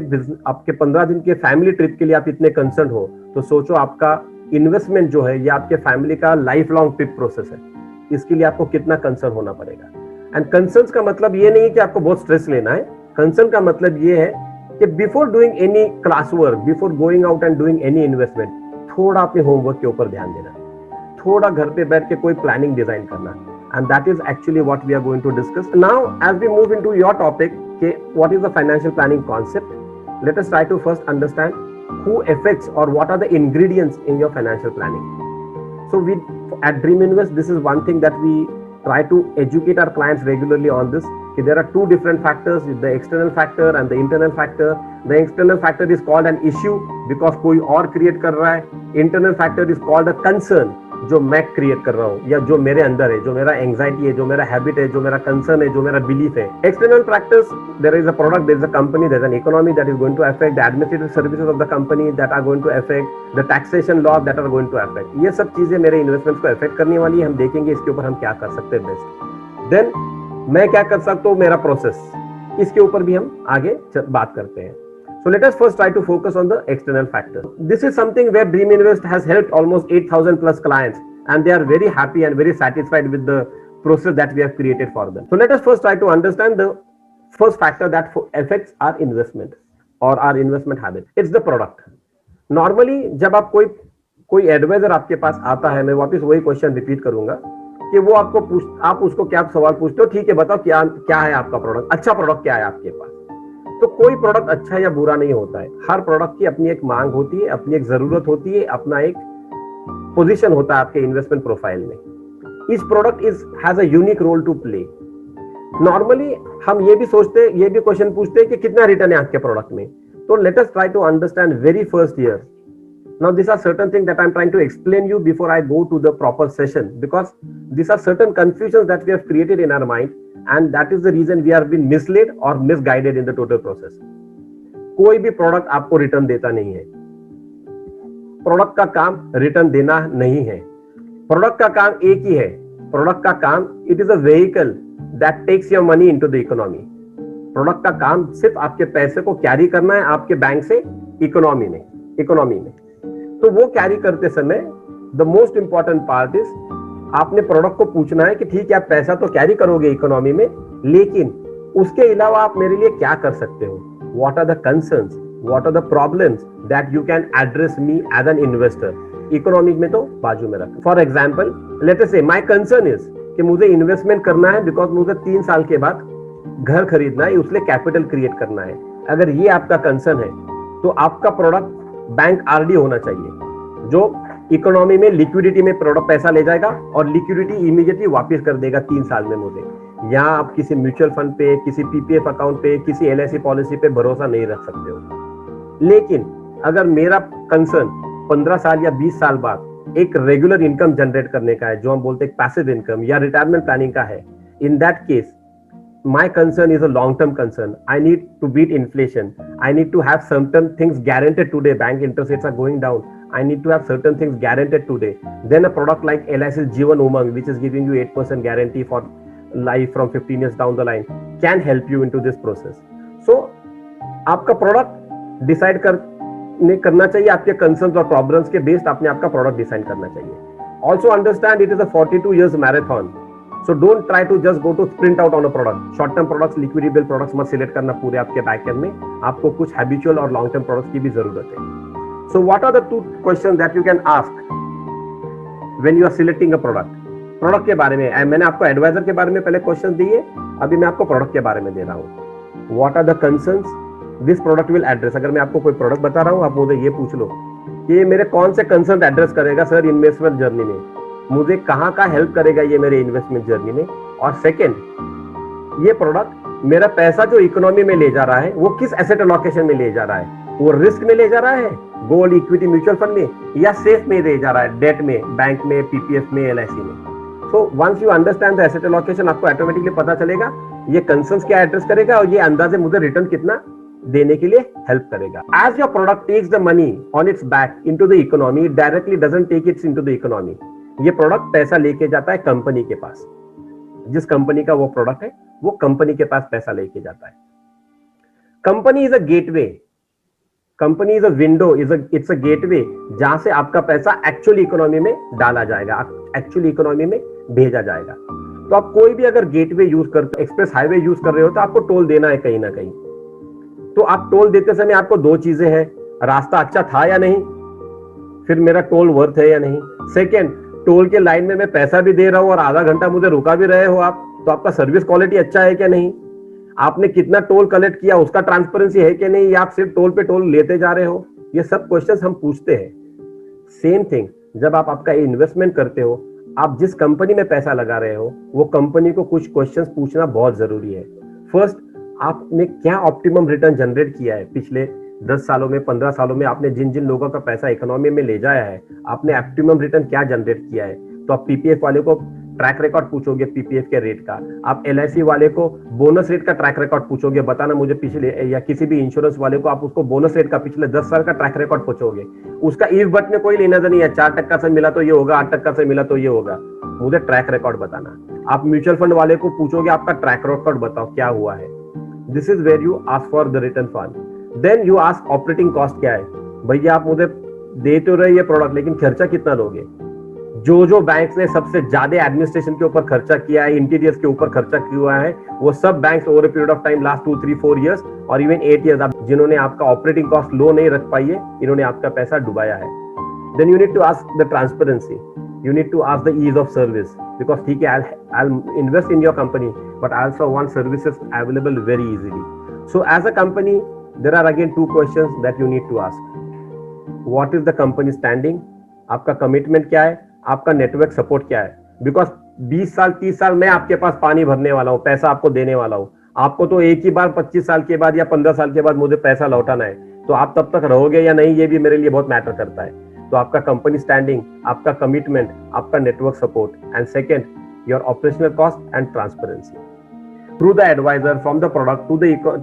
आपके 15 दिन के फैमिली ट्रिप के लिए आप इतने कंसर्न हो, तो सोचो आपका इन्वेस्टमेंट जो है ये आपके फैमिली का लाइफ लॉन्ग ट्रिप प्रोसेस है, इसके लिए आपको कितना कंसर्न होना पड़ेगा. एंड कंसर्न का मतलब ये नहीं कि आपको बहुत स्ट्रेस लेना है. कंसर्न का मतलब ये है कि before doing any class work, before going out and doing any investment, थोड़ा अपने होमवर्क के ऊपर ध्यान देना, थोड़ा घर पे बैठ के कोई प्लानिंग डिजाइन करना. And that is actually what we are going to discuss now as we move into your topic कि what is the financial planning concept. Let us try to first understand who affects or what are the ingredients in your financial planning. So we at Dream Invest, this is one thing that we try to educate our clients regularly on this. There are 2 different factors, the external factor and the internal factor. The external factor is called an issue because कोई और create कर रहा है. Internal factor is called a concern जो मैं create कर रहा हूँ या जो मेरे अंदर है, जो मेरा एंग्जाइटी है, जो मेरा हैबिट है, जो मेरा कंसर्न है, जो मेरा बिलीफ है. External factors, there is a product, there is a company, there is an economy that is going to affect the administrative services of the company that are going to affect the taxation law that are going to affect. ये सब चीजें मेरे investments को affect करने वाली है. हम देखेंगे इसके ऊपर हम क्या कर सकते हैं बेस्ट. देन मैं क्या कर सकता हूँ, मेरा प्रोसेस, इसके ऊपर भी हम आगे बात करते हैं. So let us first try to focus on the external factors. This is something where Dream Invest has helped almost 8,000 plus clients, and they are very happy and very satisfied with the process that we have created for them. So let us first try to understand the first factor that affects our investment or our investment habit. It's the product. Normally जब आप कोई adviser आपके पास आता है, मैं वापस वही question repeat करूंगा कि वो आप उसको क्या सवाल पूछते हो, ठीक है बताओ क्या है आपका प्रोडक्ट, अच्छा प्रोडक्ट क्या है आपके पास. तो कोई प्रोडक्ट अच्छा या बुरा नहीं होता है. हर प्रोडक्ट की अपनी एक मांग होती है, अपनी एक जरूरत होती है, अपना एक पोजीशन होता है आपके इन्वेस्टमेंट प्रोफाइल में. इस product has a unique role to play. Normally हम ये भी क्वेश्चन पूछते हैं कि कितना रिटर्न है आपके प्रोडक्ट में. तो let us try to understand very first year. Now these are certain things that I'm trying to explain you before I go to the proper session, because these are certain confusions that we have created in our mind, and that is the reason we have been misled or misguided in the total process. कोई भी product आपको return देता नहीं है. Product का काम return देना नहीं है. प्रोडक्ट का काम एक ही है. प्रोडक्ट का काम, it is a vehicle that takes your money into the economy. Product का काम सिर्फ आपके पैसे को कैरी करना है आपके बैंक से इकोनॉमी में. तो वो कैरी करते समय the most important part is, आपने प्रोडक्ट को पूछना है कि ठीक है आप पैसा तो कैरी करोगे इकोनॉमी में, लेकिन उसके अलावा आप मेरे लिए क्या कर सकते हो. What are the concerns, what are the problems that you can address me as an investor. Economic में तो बाजू में रखो. फॉर एग्जाम्पल लेट अस से माय कंसर्न इज कि मुझे इन्वेस्टमेंट करना है बिकॉज मुझे 3 साल के बाद घर खरीदना है, उसके लिए कैपिटल क्रिएट करना है. अगर ये आपका कंसर्न है तो आपका प्रोडक्ट बैंक आरडी होना चाहिए, जो इकोनॉमी में लिक्विडिटी में प्रोडक्ट पैसा ले जाएगा और लिक्विडिटी इमीडिएटली वापस कर देगा 3 साल में मुझे. यहाँ आप किसी म्यूचुअल फंड पे, किसी पीपीएफ अकाउंट पे, किसी एलआईसी पॉलिसी पे भरोसा नहीं रख सकते हो. लेकिन अगर मेरा कंसर्न 15 साल या 20 साल बाद एक रेगुलर इनकम जनरेट करने का है, जो हम बोलते हैं पैसिव इनकम या रिटायरमेंट प्लानिंग का है, in that case my concern is a long term concern. I need to beat inflation. I need to have certain things guaranteed today. Bank interest rates are going down. I need to have certain things guaranteed today. Then a product like LIC's Jeevan Umang, which is giving you 8% guarantee for life from 15 years down the line, can help you into this process. So आपका product decide करना चाहिए, आपके concerns और problems के based आपने आपका product decide करना चाहिए. Also understand it is a 42 years marathon. So don't try to just go to sprint out on a product. Short term products, liquidable products मत सिलेक्ट करना पूरे आपके बैकएंड में. आपको कुछ हैबिचुअल और लॉन्ग टर्म प्रोडक्ट्स की भी जरूरत है. So what are the 2 questions that you can ask when you are selecting a product? Product के बारे में मैंने आपको एडवाइजर के बारे में पहले क्वेश्चन दिए, अभी मैं आपको प्रोडक्ट के बारे में दे रहा हूँ. What are the concerns this product will address? अगर मैं आपको कोई प्रोडक्ट बता रहा हूँ, आप मुझे ये पूछ लो कि ये मेरे कौन से कंसर्न एड्रेस करेगा सर इन्वेस्टमेंट जर्नी में, मुझे कहाँ का हेल्प करेगा ये मेरे इन्वेस्टमेंट जर्नी में. और सेकंड, ये प्रोडक्ट मेरा पैसा जो इकोनॉमी में ले जा रहा है वो किस एसेट एलोकेशन में ले जा रहा है, वो रिस्क में ले जा रहा है, गोल्ड, इक्विटी, म्यूचुअल फंड में, या सेफ में ले जा रहा है, डेट में, बैंक में, पीपीएफ में, एलआईसी में. So once you understand the asset allocation, आपको ऑटोमेटिकली पता चलेगा ये कंसर्न्स क्या एड्रेस करेगा और ये अंदाजे मुझे रिटर्न कितना देने के लिए हेल्प करेगा. As your product takes the money on its back into the economy, it directly doesn't take its into the economy. ये प्रोडक्ट पैसा लेके जाता है कंपनी के पास. जिस कंपनी का वो प्रोडक्ट है वो कंपनी के पास पैसा लेके जाता है. Company is a gateway, company is a window, it's a gateway जहां से आपका पैसा एक्चुअली इकोनॉमी में डाला जाएगा, एक्चुअली इकोनॉमी में भेजा जाएगा. तो आप कोई भी अगर गेटवे यूज करते, एक्सप्रेस हाईवे यूज कर रहे हो, तो आपको टोल देना है कहीं ना कहीं. तो आप टोल देते समय आपको 2 चीजें हैं, रास्ता अच्छा था या नहीं, फिर मेरा टोल वर्थ है या नहीं. सेकेंड, टोल के लाइन में मैं पैसा भी दे रहा हूं और आधा घंटा मुझे रुका भी रहे हो आप, तो आपका सर्विस क्वालिटी अच्छा है क्या नहीं, आपने कितना टोल कलेक्ट किया उसका ट्रांसपेरेंसी है कि नहीं, या आप सिर्फ टोल पे टोल लेते जा रहे हो. ये सब क्वेश्चंस हम पूछते हैं. सेम थिंग, जब आप आपका इन्वेस्टमेंट करते हो, आप जिस कंपनी में पैसा लगा रहे हो वो कंपनी को कुछ क्वेश्चंस पूछना बहुत जरूरी है. फर्स्ट, आपने क्या ऑप्टिमम रिटर्न जनरेट किया है पिछले 10 सालों में, 15 सालों में आपने जिन जिन लोगों का पैसा इकोनॉमी में ले जाया है, आपने ऑप्टिमम रिटर्न क्या जनरेट किया है। तो आप पीपीएफ वाले को ट्रैक रिकॉर्ड पूछोगे पीपीएफ के रेट का, आप एलआईसी वाले को बोनस रेट का ट्रैक रिकॉर्ड पूछोगे, बताना मुझे पिछले, या किसी भी इंश्योरेंस वाले को आप उसको बोनस रेट का पिछले 10 साल का ट्रैक रिकॉर्ड पूछोगे, उसका इफ बट में कोई लेना नहीं है। 4% से मिला तो ये होगा, 8% से मिला तो ये होगा, मुझे ट्रैक रिकॉर्ड बताना। आप म्यूचुअल फंड वाले को पूछोगे आपका ट्रैक रिकॉर्ड बताओ क्या हुआ है। This is where you ask for the return fund. Then you ask operating cost क्या है। भैया आप मुझे दे तो रहे ये प्रोडक्ट, लेकिन खर्चा कितना लोगे। जो बैंक्स ने सबसे ज्यादा एडमिनिस्ट्रेशन के ऊपर खर्चा किया है, इंटीरियर्स के ऊपर खर्चा किया है, वो सब banks over a period of time last 2, 3, 4 years और इवन 8 इयर्स जिन्होंने आपका ऑपरेटिंग कॉस्ट लो नहीं रख पाई है, इन्होंने आपका पैसा डुबाया है। Then you need to ask the transparency, you need to ask the ease of service, because ठीक है, I'll invest in your company, but I also want services available very easily. So as a company, there are again 2 questions that you need to ask. What is the company standing? आपका commitment क्या है, आपका network support क्या है। Because 20 साल 30 साल मैं आपके पास पानी भरने वाला हूँ, पैसा आपको देने वाला हूँ, आपको तो एक ही बार 25 साल के बाद या 15 साल के बाद मुझे पैसा लौटाना है, तो आप तब तक रहोगे या नहीं, ये भी मेरे लिए बहुत मैटर करता है। तो आपका कंपनी स्टैंडिंग, आपका कमिटमेंट, आपका network support, and second your operational cost and transparency. Through the advisor from the product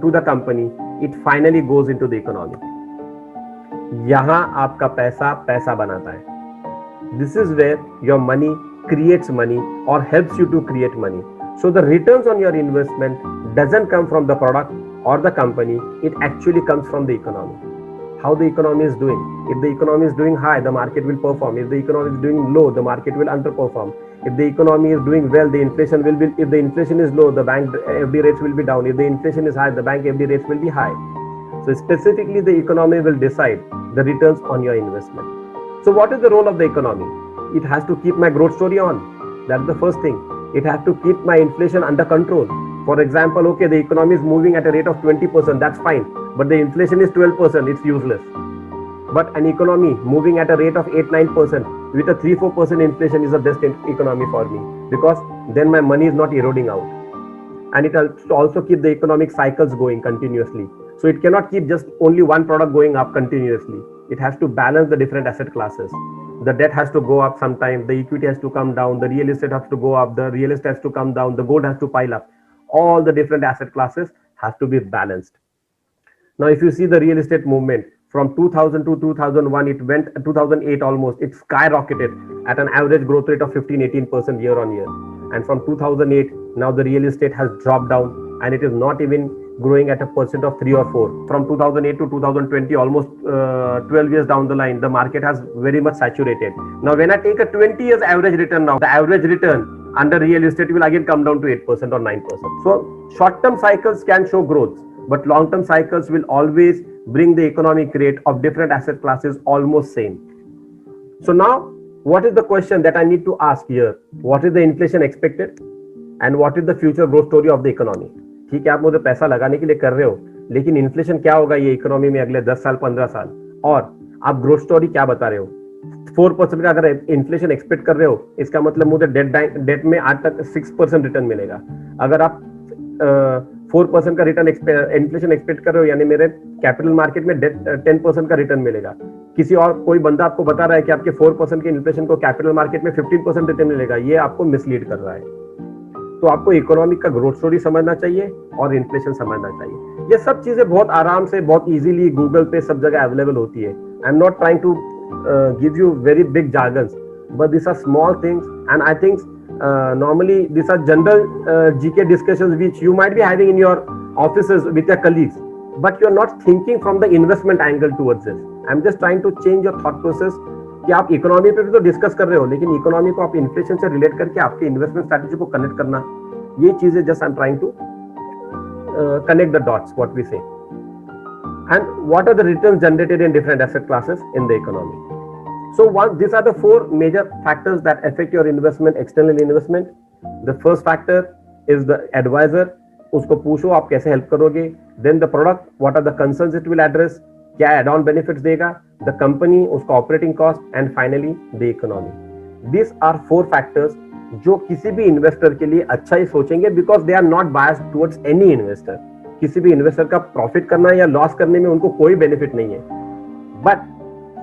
to the company, it finally goes into the economy. यहां आपका पैसा बनाता है। This is where your money creates money or helps you to create money. So the returns on your investment doesn't come from the product or the company, it actually comes from the economy. How the economy is doing. If the economy is doing high, the market will perform. If the economy is doing low, the market will underperform. If the economy is doing well, the inflation will be, if the inflation is low, the bank FD rates will be down. If the inflation is high, the bank FD rates will be high. So specifically the economy will decide the returns on your investment. So what is the role of the economy? It has to keep my growth story on. That's the first thing. It has to keep my inflation under control. For example, okay, the economy is moving at a rate of 20%, that's fine. But the inflation is 12%, it's useless. But an economy moving at a rate of 8-9% with a 3-4% inflation is the best economy for me, because then my money is not eroding out. And it also keep the economic cycles going continuously. So it cannot keep just only one product going up continuously. It has to balance the different asset classes. The debt has to go up sometime, the equity has to come down, the real estate has to go up, the real estate has to come down, the gold has to pile up. All the different asset classes have to be balanced. Now if you see the real estate movement from 2000 to 2001, it went 2008 almost, it skyrocketed at an average growth rate of 15-18% year on year. And from 2008, now the real estate has dropped down and it is not even growing at a percent of 3 or 4. From 2008 to 2020, almost 12 years down the line, the market has very much saturated. Now when I take a 20 years average return, now the average return under real estate will again come down to 8% or 9%. So short term cycles can show growth, but long term cycles will always bring the economic rate of different asset classes almost same. So now what is the question that I need to ask here? What is the inflation expected and what is the future growth story of the economy? ठीक है, आप मुझे पैसा लगाने के लिए कर रहे हो, लेकिन इन्फ्लेशन क्या होगा ये इकोनॉमी में अगले 10 साल 15 साल, और आप ग्रोथ स्टोरी क्या बता रहे हो। 4% का अगर इन्फ्लेशन एक्सपेक्ट कर रहे हो, इसका मतलब मुझे डेट में आज तक 6% रिटर्न मिलेगा। अगर आप 4% का रिटर्न इन्फ्लेशन एक्सपेक्ट कर रहे हो, यानी मेरे कैपिटल मार्केट में 10% का रिटर्न मिलेगा। किसी और कोई बंदा आपको बता रहा है कि आपके 4% के इन्फ्लेशन को कैपिटल मार्केट में 15% रिटर्न मिलेगा, ये आपको मिसलीड कर रहा है। तो आपको इकोनॉमिक का ग्रोथ स्टोरी समझना चाहिए और इन्फ्लेशन समझना चाहिए। ये सब चीजें बहुत आराम से, बहुत इजीली गूगल पे सब जगह अवेलेबल होती है। I am not trying to give you very big jargons, but these are small things, and I think normally these are general GK discussions which you might be having in your offices with your colleagues, but you are not thinking from the investment angle towards this. I am just trying to change your thought process कि आप economy पे भी तो discuss कर रहे हो, लेकिन economy को आप इन्फ्लेशन से रिलेट करके आपके इन्वेस्टमेंट स्ट्रैटेजी को कनेक्ट करना, ये चीजें just I am trying to connect the dots what we say. And what are the returns generated in different asset classes in the economy. So these are the 4 major factors that affect your investment, external investment. The first factor is the advisor, उसको पूछो आप कैसे help करोगे। Then the product, what are the concerns it will address, क्या add on benefits देगा, the company, उसका operating cost, and finally the economy. This are 4 factors जो किसी भी इन्वेस्टर के लिए अच्छा ही सोचेंगे, because they are not biased towards any investor. किसी भी इन्वेस्टर का प्रॉफिट करना या लॉस करने में उनको कोई बेनिफिट नहीं है, but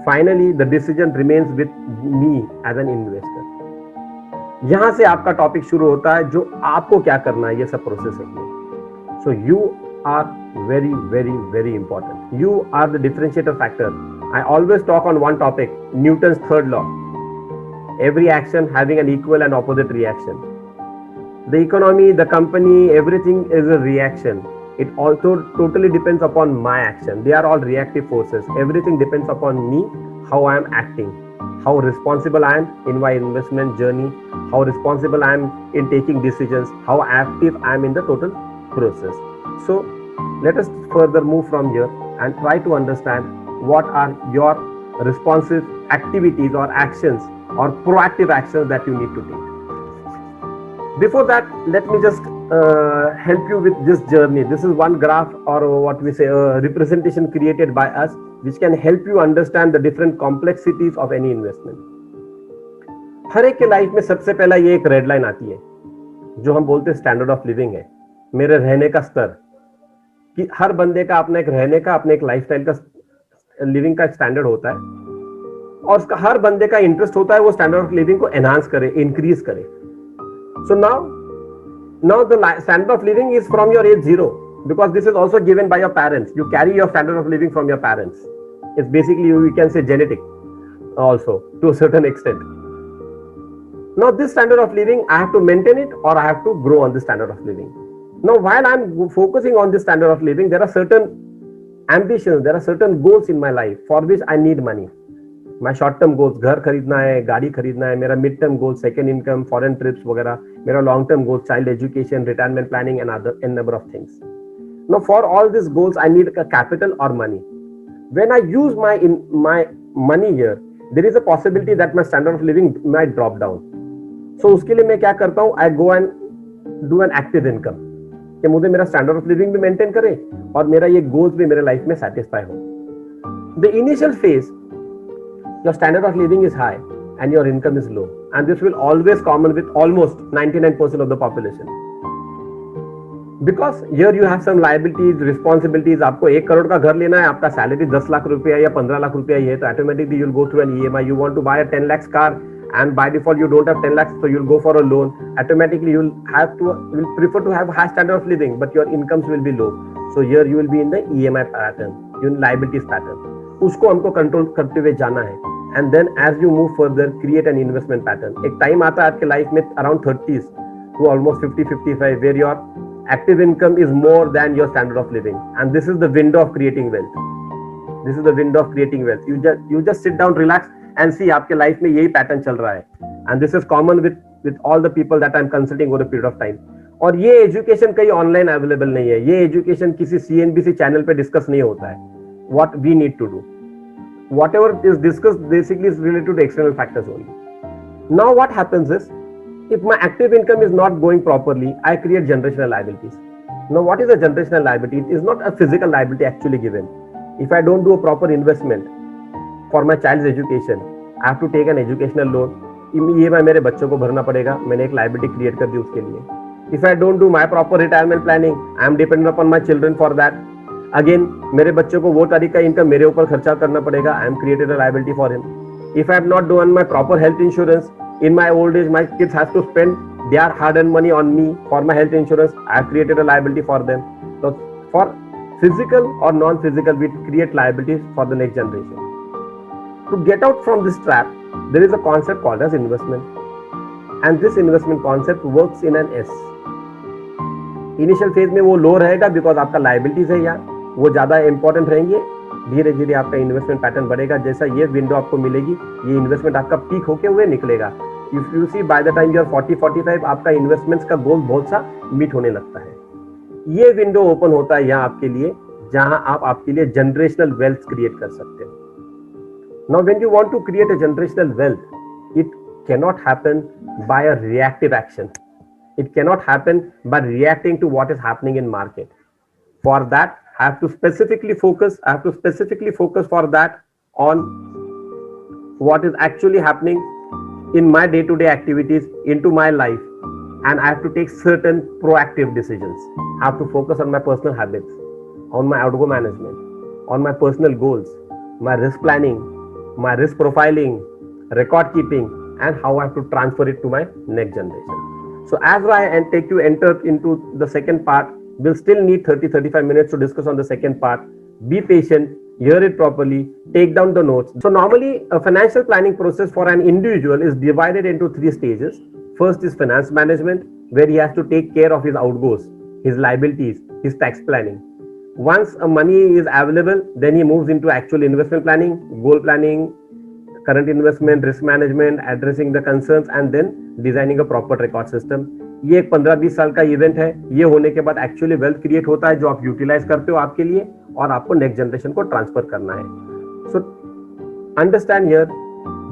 finally the decision remains with me as an investor. यहां से आपका टॉपिक शुरू होता है, जो आपको क्या करना है ये सब प्रोसेस है। So you are very very very important, you are the differentiator factor. I always talk on one topic, Newton's third law, every action having an equal and opposite reaction. The economy, the company, everything is a reaction. It also totally depends upon my action. They are all reactive forces. Everything depends upon me, how I am acting, how responsible I am in my investment journey, how responsible I am in taking decisions, how active I am in the total process. So let us further move from here and try to understand what are your responsive activities or actions or proactive actions that you need to take. Before that, let me just help you with this journey. This is one graph, or what we say, a representation created by us, which can help you understand the different complexities of any investment. हर एक के life में सबसे पहला ये एक red line आती है, जो हम बोलते हैं स्टैंडर्ड ऑफ लिविंग है, मेरे रहने का स्तर। कि हर बंदे का अपना एक रहने का, अपने एक लाइफस्टाइल का, लिविंग का स्टैंडर्ड होता है, और उसका हर बंदे का इंटरेस्ट होता है वो स्टैंडर्ड ऑफ लिविंग को एनहांस करे, इंक्रीज करे। So now the standard of living is from your age 0, because this is also given by your parents. You carry your standard of living from your parents. It's basically, you can say, genetic also to a certain extent. Now this standard of living, I have to maintain it or I have to grow on this standard of living. Now while I'm focusing on this standard of living, there are certain ambitions, there are certain goals in my life for which I need money. My short term goals, घर खरीदना है, गाड़ी खरीदना है, मेरा mid term goals, second income, foreign trips वगैरह, मेरा long term goals, child education, retirement planning and other n number of things. Now for all these goals I need a capital or money. When I use my money here, there is a possibility that my standard of living might drop down. So उसके लिए मैं क्या करता हूँ, I go and do an active income, कि मुझे मेरा standard of living भी मेंटेन करे और मेरा ये गोल्स भी मेरे लाइफ में सेटिस्फाई हो. The initial phase, your standard of living is high and your income is low, and this will always common with almost 99% of the population. Because here you have some liabilities, responsibilities. आपको 1 करोड़ का घर लेना है, आपका salary 10 lakh रुपया या 15 लाख रुपया ये है, तो automatically you'll go through an EMI. You want to buy a 10 lakhs car and by default you don't have 10 lakhs, so you'll go for a loan. Automatically you'll prefer to have high standard of living, but your incomes will be low. So here you will be in the EMI pattern, in liabilities pattern. उसको हमको control करते हुए जाना है. And then as you move further, create an investment pattern. एक time आता है आपके लाइफ में around 30s to almost 50-55 where your active income is more than your standard of living, and this is the window of creating wealth. This is the window of creating wealth. You just sit down, relax and see आपके life में यही pattern चल रहा है, and this is common with all the people that I am consulting over a period of time. और ये education कहीं online available नहीं है, ये एजुकेशन किसी CNBC चैनल पे डिस्कस नहीं होता है. What we need to do, whatever is discussed basically is related to external factors only. Now what happens is, if my active income is not going properly, I create generational liabilities. Now what is a generational liability? It is not a physical liability actually given. If I don't do a proper investment for my child's education, I have to take an educational loan. EMI मेरे बच्चों को भरना पड़ेगा, मैंने एक liability create कर दी उसके लिए. If I don't do my proper retirement planning, I am dependent upon my children for that. Again, मेरे बच्चों को वो तारीख का इनकम मेरे ऊपर खर्चा करना पड़ेगा. I am created a liability for him. If I have not done my proper health insurance, in my old age, my kids have to spend their hard-earned money on me for my health insurance. I have created a liability for them. So, for physical or non-physical, we create liabilities for the next generation. To get out from this trap, there is a concept called as investment, and this investment concept works in an S. Initial phase में वो low रहेगा because आपका liabilities है यहाँ, वो ज़्यादा important रहेंगे. धीरे धीरे आपका इन्वेस्टमेंट पैटर्न बढ़ेगा. जैसा ये विंडो आपको मिलेगी, ये इन्वेस्टमेंट आपका पीक होके हुए निकलेगा. If you see by the time you are 40-45, आपका इन्वेस्टमेंट्स का गोल बहुत सा मीट होने लगता है. ये विंडो ओपन होता है यहाँ आपके लिए, जहां आप आपके लिए जनरेशनल वेल्थ क्रिएट कर सकते हो. Now when you want to create a generational wealth, it cannot happen by a reactive action. It cannot happen by reacting to what is happening in market. For that, I have to specifically focus for that on what is actually happening in my day-to-day activities into my life, and I have to take certain proactive decisions. I have to focus on my personal habits, on my outgo management, on my personal goals, my risk planning, my risk profiling, record keeping, and how I have to transfer it to my next generation. So as I enter into the second part, we'll still need 30-35 minutes to discuss on the second part. Be patient, hear it properly, take down the notes. So normally a financial planning process for an individual is divided into 3 stages. First is finance management, where he has to take care of his outgoes, his liabilities, his tax planning. Once money is available, then he moves into actual investment planning, goal planning, current investment, risk management, addressing the concerns, and then designing a proper record system. ये एक 15-20 साल का event है. ये होने के बाद actually wealth create होता है जो आप यूटिलाइज करते हो आपके लिए और आपको नेक्स्ट जनरेशन को ट्रांसफर करना है. सो अंडरस्टैंड हियर,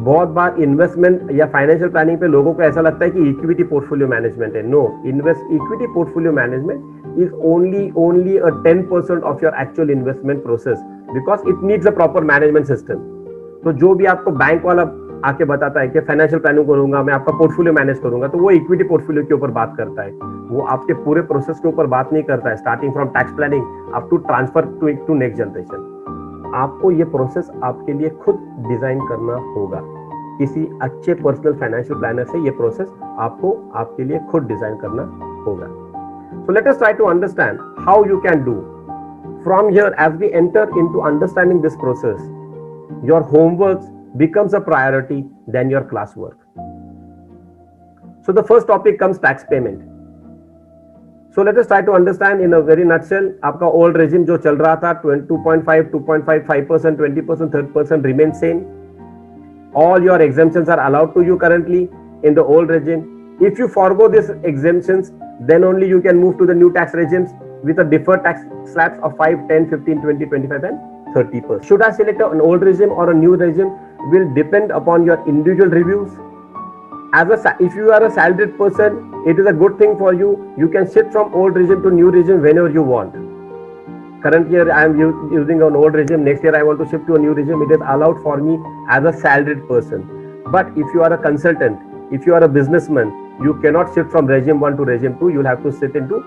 बहुत बार इन्वेस्टमेंट या फाइनेंशियल प्लानिंग पे लोगों को ऐसा लगता है कि इक्विटी पोर्टफोलियो मैनेजमेंट है. No, equity portfolio management is only a 10% of your actual investment process because it needs a proper management system. तो जो भी आपको बैंक वाला आके बताता है कि फाइनेंशियल प्लानिंग करूंगा मैं, आपका पोर्टफोलियो मैनेज करूंगा, तो वो इक्विटी पोर्टफोलियो के ऊपर बात करता है. वो आपके पूरे प्रोसेस के ऊपर बात नहीं करता है, starting from tax planning up to transfer to next generation. आपको ये प्रोसेस आपके लिए खुद डिजाइन करना होगा. किसी अच्छे पर्सनल फाइनेंशियल प्लानर से ये प्रोसेस आपको आपके लिए खुद डिजाइन करना होगा. So let us try to understand how you can do. From here as we enter into understanding this process, your homework becomes a priority than your classwork. So the first topic comes tax payment. So let us try to understand in a very nutshell. आपका old regime जो चल रहा था 2.5, 2.55%, 20%, 30% remains same. All your exemptions are allowed to you currently in the old regime. If you forgo these exemptions, then only you can move to the new tax regimes with a deferred tax slabs of 5, 10, 15, 20, 25 and 30%. Should I select an old regime or a new regime will depend upon your individual reviews. If you are a salaried person, it is a good thing for you. You can shift from old regime to new regime whenever you want. Current year I am using an old regime. Next year I want to shift to a new regime. It is allowed for me as a salaried person. But if you are a consultant, if you are a businessman, you cannot shift from regime 1 to regime 2. You will have to sit into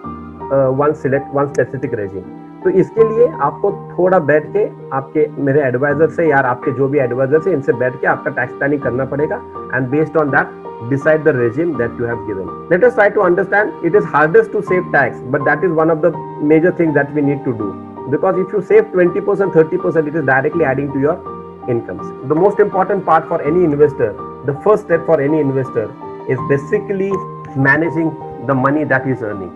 one specific regime. तो इसके लिए आपको थोड़ा बैठ के आपके मेरे adviser से या आपके जो भी एडवाइजर से इनसे बैठ के आपका टैक्स प्लानिंग करना पड़ेगा and based on that decide the regime that you have given. Let us try to understand. It is hardest to save tax, but that is one of the major things that we need to do, because if you save 20%, 30%, it is directly adding to your incomes. The most important part for any investor, the first step for any investor is basically managing the money that he is earning.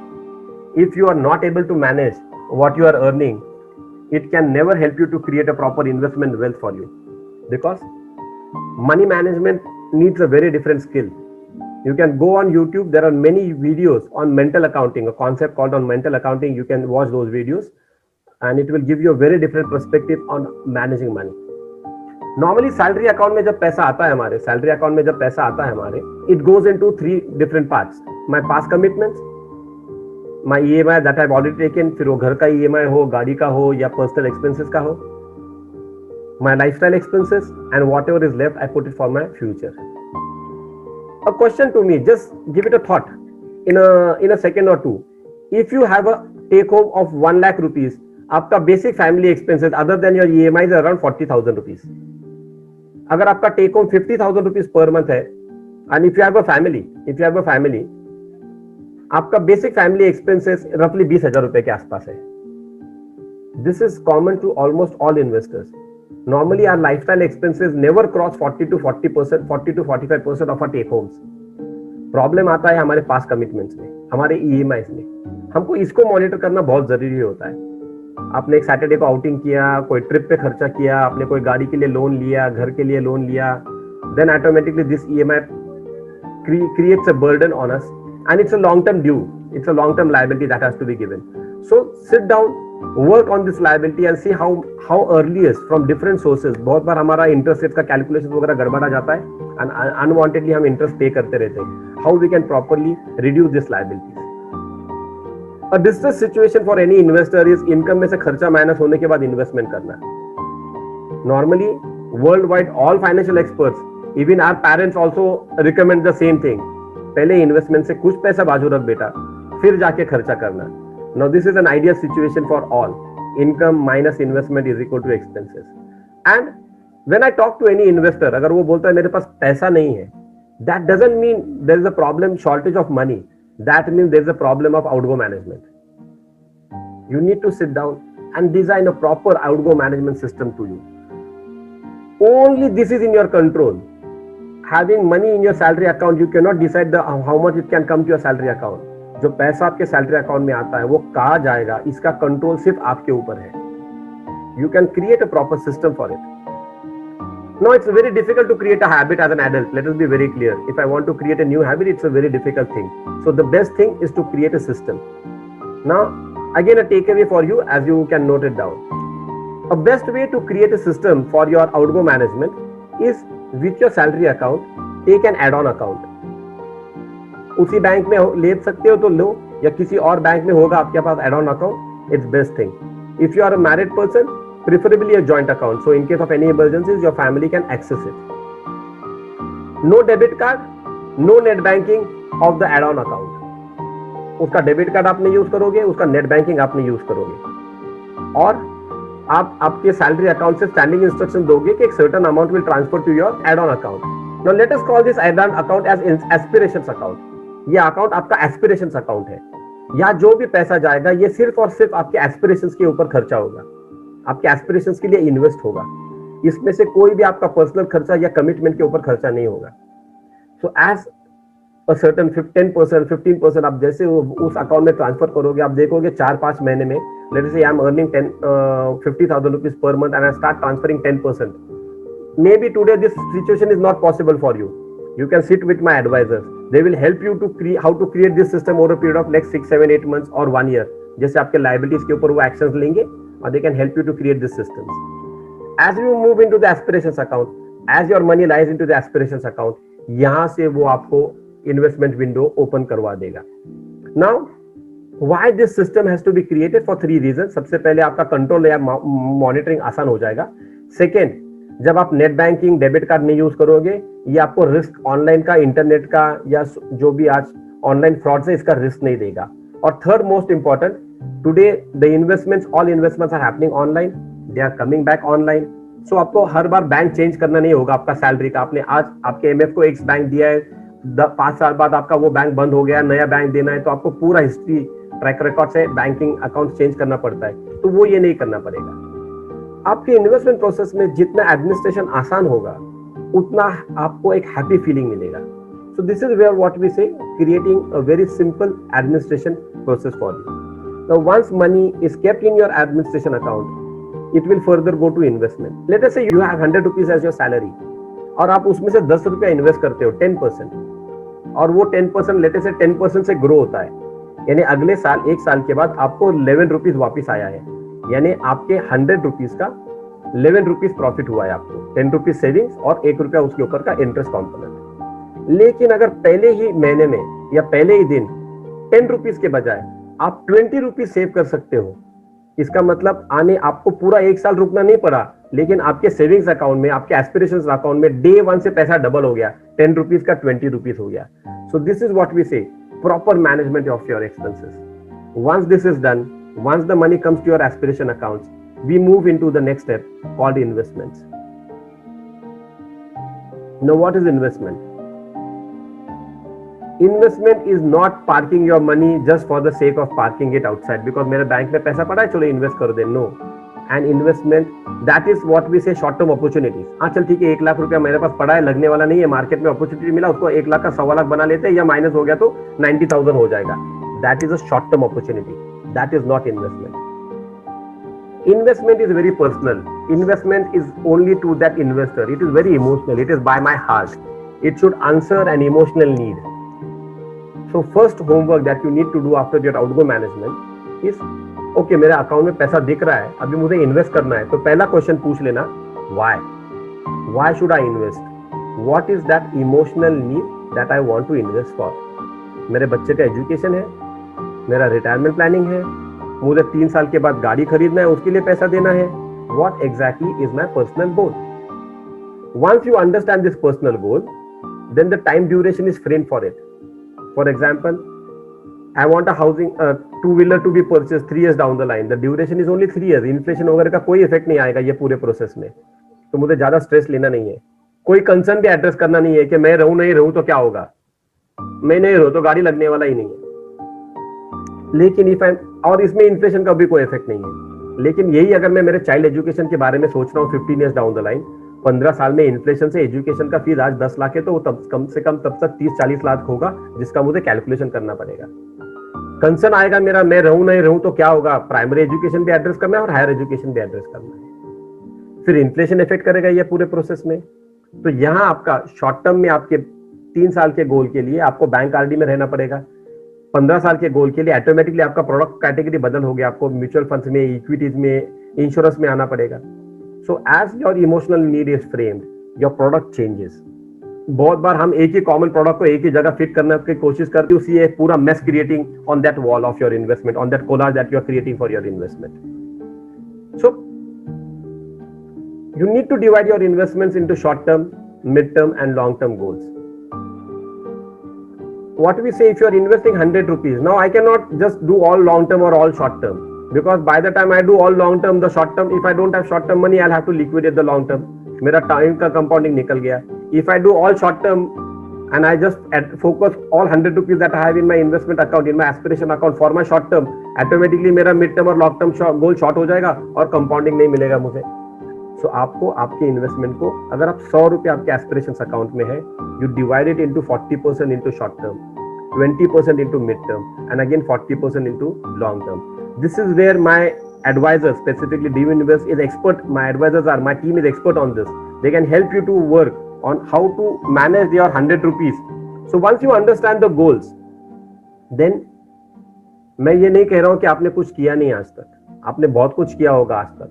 If you are not able to manage what you are earning, it can never help you to create a proper investment wealth for you, because money management needs a very different skill. You can go on YouTube. There are many videos on mental accounting, a concept called on mental accounting. You can watch those videos and it will give you a very different perspective on managing money. Normally salary account में जब पैसा आता है हमारे, salary account में जब पैसा आता है हमारे, it goes into 3 different parts. My past commitments, my EMI that I've already taken, फिर वो घर का EMI हो, गाड़ी का हो या personal expenses का हो, my lifestyle expenses, and whatever is left I put it for my future. A question to me, just give it a thought in a second or two. If you have a take home of 1 lakh rupees, आपका basic family expenses other than your EMI is around 40,000 rupees. अगर आपका take home 50,000 rupees per month है, and if you have a family, आपका basic family expenses roughly 20,000 रुपए के आसपास है. This is common to almost all investors. Normally our lifestyle expenses never cross 40 to 45% of our take homes. Problem आता है हमारे पास commitments में, हमारे EMIs में. हमको इसको मॉनिटर करना बहुत जरूरी होता है. आपने एक सैटरडे को आउटिंग किया, कोई ट्रिप पे खर्चा किया, आपने कोई गाड़ी के लिए लोन लिया, घर के लिए लोन लिया, then automatically this EMI creates a burden on us, and it's a long-term due. It's a long-term liability that has to be given. So sit down, work on this liability and see how earliest from different sources. बहुत बार हमारा interest rate का calculation वगैरह गड़बड़ा जाता है and unwantedly हम interest पे करते रहते हैं. How we can properly reduce this liability. A distress situation for any investor is income में से खर्चा माइनस होने के बाद इन्वेस्टमेंट करना. Normally worldwide all financial experts, even our parents also recommend the same thing. पहले इन्वेस्टमेंट से कुछ पैसा बाजू रख बेटा, फिर जाके खर्चा करना. Now this is an ideal situation for all. Income minus investment is equal to expenses. And when I talk to any investor, अगर वो बोलता है मेरे पास पैसा नहीं है, that doesn't mean there is a problem, shortage of money. That means there is a problem of outgo management. You need to sit down and design a proper outgo management system to you. Only this is in your control. Having money in your salary account, you cannot decide how much it can come to your salary account. जो पैसा आपके salary account में आता है वो कहाँ जाएगा, इसका कंट्रोल सिर्फ आपके ऊपर है. You can create a proper system for it. Now it's very difficult to create a habit as an adult. Let us be very clear. If I want to create a new habit, it's a very difficult thing. So the best thing is to create a system. Now, again, a takeaway for you as you can note it down. A best way to create a system for your outgo management is with your salary account, take an add-on account. उसी bank में ले सकते हो तो लो, या किसी और bank में होगा आपके पास add-on account. It's best thing. If you are a married person, preferably a joint account. So in case of any emergencies, your family can access it. No debit card, no net banking of the add-on account. उसका debit card आप नहीं use करोगे, उसका net banking आप नहीं use करोगे, और आप आपके सैलरी अकाउंट से स्टैंडिंग इंस्ट्रक्शन दोगे कि एक certain amount will transfer to your add on account. Now let us call this add on account as aspirations account. ये अकाउंट आपका एस्पिरेशंस अकाउंट है. या जो भी पैसा जाएगा ये सिर्फ और सिर्फ आपके एस्पिरेशंस के ऊपर खर्चा होगा, आपके एस्पिरेशंस के लिए इन्वेस्ट होगा. इसमें से कोई भी आपका पर्सनल खर्चा या कमिटमेंट के ऊपर खर्चा नहीं होगा. सो एज अ सर्टेन 10%, 15% आप जैसे उस अकाउंट में ट्रांसफर करोगे, आप देखोगे 4-5 महीने में, लेट अस से I am earning 50,000 rupees per month and I start transferring 10%. Maybe today this situation is not possible for you. You can sit with my advisors. They will help you to how to create this system over a period of next 6, 7, 8 months or 1 year. जैसे आपके liabilities के ऊपर वो actions लेंगे और they can help you to create this systems. As you move into the aspirations account, as your money lies into the aspirations account, यहाँ से वो आपको investment window open करवा देगा. Now, why this system has to be created? For 3 reasons. सबसे पहले आपका control या monitoring आसान हो जाएगा. Second, जब आप नेट बैंकिंग डेबिट कार्ड नहीं यूज करोगे, ये आपको रिस्क ऑनलाइन का, इंटरनेट का या जो भी आज ऑनलाइन फ्रॉड से, इसका रिस्क नहीं देगा. और third most important, today the investments, all investments are happening online, they are coming back online. So आपको हर बार बैंक चेंज करना नहीं होगा. आपका सैलरी का आपने आज आपके एमएफ को एक्स बैंक दिया है, 5 साल बाद आपका वो बैंक बंद हो गया, नया बैंक देना है, तो आपको पूरा हिस्ट्री ट्रैक रिकॉर्ड से बैंकिंग अकाउंट चेंज करना पड़ता है. तो वो ये नहीं करना पड़ेगा. आपके इन्वेस्टमेंट प्रोसेस में जितना एडमिनिस्ट्रेशन आसान होगा उतना आपको एक हैप्पी फीलिंग मिलेगा. So this is where what we say creating a very simple administration process for you. Now once money is kept in your administration account, it will further go to investment. Let us say you have 100 rupees as your salary और आप उसमें से 10 रुपया invest करते हो, 10%, और वो 10% late us से 10% से ग्रो होता है, यानी अगले साल 1 साल के बाद आपको 11 रुपीज वापिस आया है, यानी आपके 100 रुपीज का 11 रुपीज प्रॉफिट हुआ है आपको. 10 रुपीज सेविंग्स और 1 रुपया उसके ऊपर का इंटरेस्ट कॉम्पोनेंट. लेकिन अगर पहले ही महीने में या पहले ही दिन 10 रुपीज के बजाय आप 20 रुपीज सेव कर सकते हो, इसका मतलब आने आपको पूरा 1 साल रुकना नहीं पड़ा, लेकिन आपके सेविंग्स अकाउंट में, आपके एस्पिरेशंस अकाउंट में डे 1 से पैसा डबल हो गया, 10 रुपीज का 20 रुपीज हो गया. So this is what we say proper management of your expenses. Once this is done, once the money comes to your aspiration accounts, we move into the next step called investments. Now what is investment? Investment is not parking your money just for the sake of parking it outside because मेरे bank में पैसा पड़ा है चलो invest कर दे. No. And investment, that is what we say short term opportunities. हाँ चल ठीक है, 1 लाख रुपया मेरे पास पड़ा है, लगने वाला नहीं है, मार्केट में अपॉर्चुनिटी मिला, उसको 1 लाख का 1.25 लाख बना लेते हैं, या माइनस हो गया तो 90,000 हो जाएगा. That is a short term opportunity. That is not investment. Investment is very personal. Investment is only to that investor. It is very emotional. It is by my heart. It should answer an emotional need. So first homework that you need to do after your outgo management is, okay, मेरे account में पैसा दिख रहा है, अभी मुझे invest करना है, तो पहला क्वेश्चन पूछ लेना, why? Why should I invest? What is that emotional need that I want to invest for? मेरे बच्चे का एजुकेशन है, मेरा रिटायरमेंट प्लानिंग है, मुझे 3 साल के बाद गाड़ी खरीदना है, उसके लिए पैसा देना है. What exactly is my personal goal? Once you understand this personal goal, then the time duration is framed for it. For example, I want a housing two wheeler to be purchase 3 years down the line, the duration is only 3 years, inflation वगैरह का कोई effect नहीं आएगा ये पूरे process में, तो मुझे ज्यादा स्ट्रेस लेना नहीं है, कोई कंसर्न भी एड्रेस करना नहीं है कि मैं रहूं नहीं रहूं तो क्या होगा, मैं नहीं रहूं तो गाड़ी लगने वाला ही नहीं है। लेकिन इफ आई, और इसमें इन्फ्लेशन का भी कोई इफेक्ट नहीं है, लेकिन यही अगर मैं मेरे चाइल्ड एजुकेशन के बारे में सोच रहा हूँ 15 years डाउन द लाइन, 15 साल में इन्फ्लेशन से एजुकेशन का फीस आज 10 लाख है, तो वो तब कम से कम तब तक 30-40 लाख होगा, जिसका मुझे कैलकुलेशन करना पड़ेगा। कंसर्न आएगा मेरा मैं रहूं नहीं रहूं तो क्या होगा, प्राइमरी एजुकेशन भी एड्रेस करना है और हायर एजुकेशन भी एड्रेस करना है, फिर इन्फ्लेशन इफेक्ट करेगा ये पूरे प्रोसेस में। तो यहाँ आपका शॉर्ट टर्म में आपके 3 साल के गोल के लिए आपको बैंक आरडी में रहना पड़ेगा, 15 साल के गोल के लिए ऑटोमेटिकली आपका प्रोडक्ट कैटेगरी बदल हो गया, आपको म्यूचुअल फंड्स में, इक्विटीज में, इंश्योरेंस में आना पड़ेगा। So as your emotional need is framed, your product changes. बहुत बार हम एक ही कॉमन प्रोडक्ट को एक ही जगह फिट करने की कोशिश करते हैं, उसी एक पूरा mess creating on that wall of your investment, on that collage that you are creating for your investment. So you need to divide your investments into short term, mid term and long term goals. What we say, if you are investing 100 rupees, now I cannot just do all long term or all short term, because by the time I do all long term, the short term, if I don't have short term money, I'll have to liquidate the long term, मेरा time का compounding निकल गया। If I do all short term and I just focus all 100 rupees that I have in my investment account, in my aspiration account for my short term, automatically मेरा mid term और long term गोल short हो जाएगा और compounding नहीं मिलेगा मुझे। सो आपको आपके इन्वेस्टमेंट को, अगर आप 100 रुपये आपके एस्पिरेशन अकाउंट में है, you divide it into 40% into short term, 20% into mid term and again 40% into long term. This is where my advisors, specifically Dream Invest is expert, my advisors are, my team is expert on this. They can help you to work on how to manage your 100 rupees. So once you understand the goals, then मैं ये नहीं कह रहा हूं कि आपने कुछ किया नहीं आज तक, आपने बहुत कुछ किया होगा आज तक,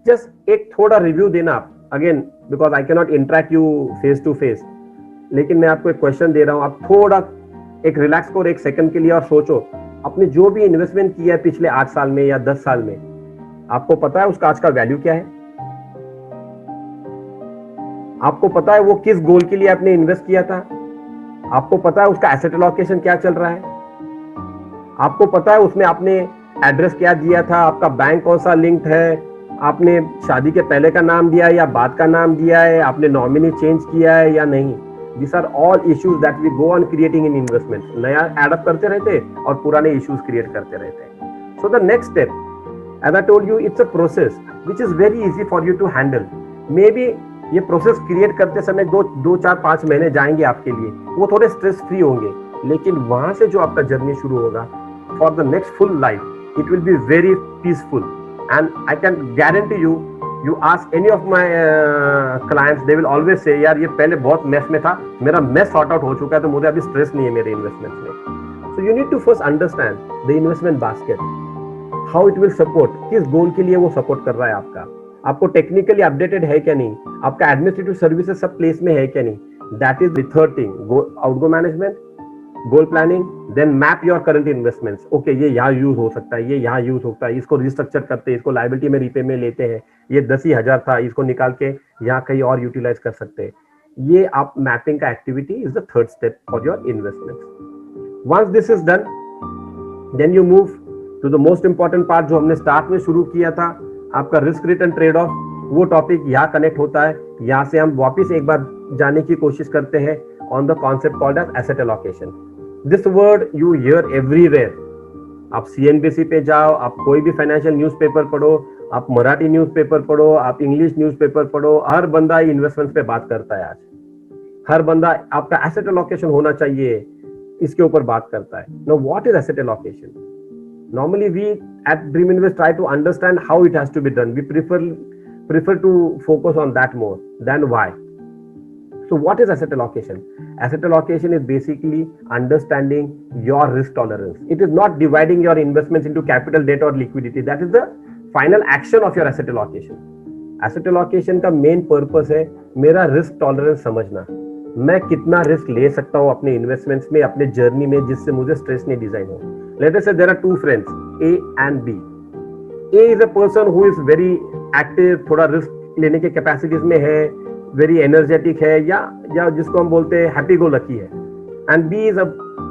जस्ट एक थोड़ा रिव्यू देना आप, again because I can not interact you face to face, लेकिन मैं आपको एक क्वेश्चन दे रहा हूं, आप थोड़ा एक रिलैक्स करो एक सेकंड के लिए और सोचो, आपने जो भी इन्वेस्टमेंट किया है पिछले 8 साल में या 10 साल में, आपको पता है उसका आज का वैल्यू क्या है? आपको पता है वो किस गोल के लिए आपने इन्वेस्ट किया था? आपको पता है उसका एसेट एलोकेशन क्या चल रहा है? आपको पता है उसमें आपने एड्रेस क्या दिया था, आपका बैंक कौन सा लिंक्ड है, आपने शादी के पहले का नाम दिया है या बाद का नाम दिया है, आपने नॉमिनी चेंज किया है या नहीं? These are all issues that we go on creating in investment. नया एडअप करते रहते और पुराने issues क्रिएट करते रहते। So the next step, as I told you, it's a process which is very easy for you to handle. Maybe ये process create करते समय 2-4-5 महीने जाएंगे आपके लिए, वो थोड़े स्ट्रेस फ्री होंगे, लेकिन वहां से जो आपका जर्नी शुरू होगा for the next full life, it will be very peaceful. And I can guarantee you, you ask any of my clients, they will always say, यार ये पहले बहुत मेस में था, मेरा मेस सॉर्ट आउट हो चुका है, तो मुझे अभी स्ट्रेस नहीं है मेरे इन्वेस्टमेंट में। So you need to first understand the investment basket, how it will support, किस गोल के लिए वो सपोर्ट कर रहा है आपका, आपको टेक्निकली अपडेटेड है क्या नहीं, आपका एडमिनिस्ट्रेटिव सर्विसेज सब प्लेस में है क्या नहीं। That is the third thing, outgo management, goal planning, then map your current investments. Okay, ये यहाँ यूज हो सकता है, ये यहाँ यूज होता है, इसको रिस्ट्रक्चर करते हैं, इसको लायबिलिटी में रीपे में लेते हैं, ये 10,000 था, इसको निकाल के यहाँ कहीं और यूटिलाइज कर सकते हैं। ये आप मैपिंग का activity is the third step for your investment. Once this is done, then you move to the most important part जो हमने स्टार्ट में शुरू किया था, आपका रिस्क रिटर्न ट्रेड ऑफ। वो टॉपिक यहाँ कनेक्ट होता है, यहाँ से हम वापिस एक बार जाने की कोशिश करते हैं on the concept called as asset allocation. This word you hear everywhere, आप सीएनबीसी पे जाओ, आप कोई भी फाइनेंशियल न्यूज़पेपर पढ़ो, आप मराठी न्यूज़पेपर पढ़ो, आप इंग्लिश न्यूज़पेपर पढ़ो, हर बंदा इन्वेस्टमेंट पे बात करता है आज। हर बंदा आपका एसेट एलोकेशन होना चाहिए, इसके ऊपर बात करता है। Now what is asset allocation? Normally we at Dream Invest try to understand how it has to be done. We prefer to focus on that more than why. So what is asset allocation? Asset allocation is basically understanding your risk tolerance. It is not dividing your investments into capital, debt or liquidity. That is the final action of your asset allocation. Asset allocation का main purpose है मेरा risk tolerance समझना, मैं कितना risk ले सकता हूँ अपने इन्वेस्टमेंट्स में, अपने जर्नी में, जिससे मुझे स्ट्रेस नहीं डिजाइन हो। Let us say there are two friends, A and B. A is a person who is very active, थोड़ा रिस्क लेने के कैपेसिटीज में है, वेरी एनर्जेटिक है, या जिसको हम बोलते हैं हैप्पी गो लकी है। And B is a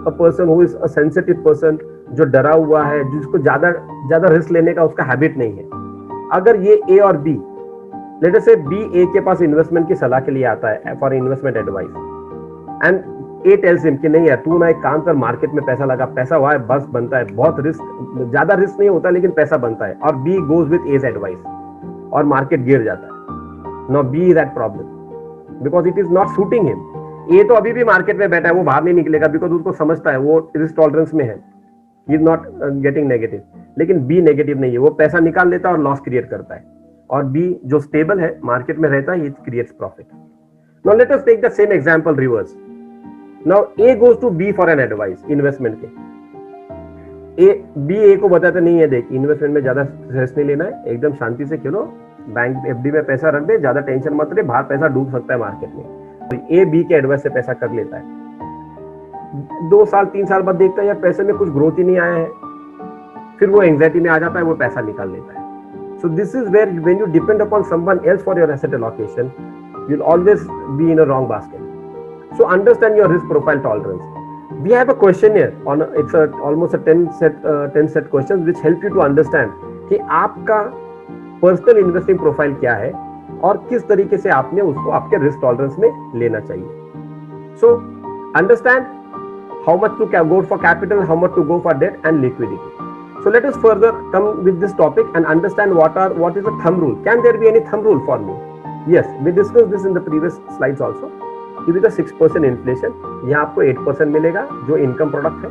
a person who is a sensitive person, जो डरा हुआ है, जिसको ज्यादा ज्यादा रिस्क लेने का उसका हैबिट नहीं है, अगर ये ए और बी, लेट अस से बी ए के पास इन्वेस्टमेंट की सलाह के लिए आता है for investment advice, and A tells him कि नहीं यार तू ना एक काम कर, मार्केट में पैसा लगा, पैसा हुआ है बस बनता है, बहुत रिस्क, ज्यादा रिस्क नहीं होता लेकिन पैसा बनता है, और B goes with as advice और मार्केट गिर जाता है। No B is at problem because it is not suiting him. A तो अभी भी मार्केट में बैठा है, वो बाहर नहीं निकलेगा बिकॉज उसको समझता है वो रिस्क टॉलरेंस में है, he is not getting negative, लेकिन बी नेगेटिव नहीं है, वो पैसा निकाल लेता है और लॉस क्रिएट करता है, और बी जो स्टेबल है मार्केट में रहता है, it creates profit. Now let us take the same example reverse. Now A goes to B for an advice investment के। ए को बताते नहीं है, देख इन्वेस्टमेंट में ज्यादा स्ट्रेस नहीं लेना है, एकदम शांति से खेलो, बैंक एफडी में पैसा रख दे, ज्यादा टेंशन मत ले, बाहर पैसा डूब सकता है मार्केट में। तो ए बी के एडवाइस से पैसा कर लेता है, 2 साल 3 साल बाद देखता है यार पैसे में कुछ ग्रोथ ही नहीं आया है, फिर वो एंग्जाइटी में आ जाता है, वो पैसा निकाल लेता है। So this is where when you depend upon someone else for your asset allocation, you'll always be in a wrong basket. So understand your risk profile tolerance. We have a questionnaire on it's almost a 10 set questions which help you to understand कि आपका personal investing profile क्या है और किस तरीके से आपने उसको आपके रिस्क टॉलरेंस में लेना चाहिए। So understand how much to go for capital, how much to go for debt and liquidity. So let us further come with this topic and understand what is a thumb rule. Can there be any thumb rule for me? Yes, we discussed this in the previous slides also. With a 6% inflation, यहाँ आपको 8% मिलेगा जो income product है।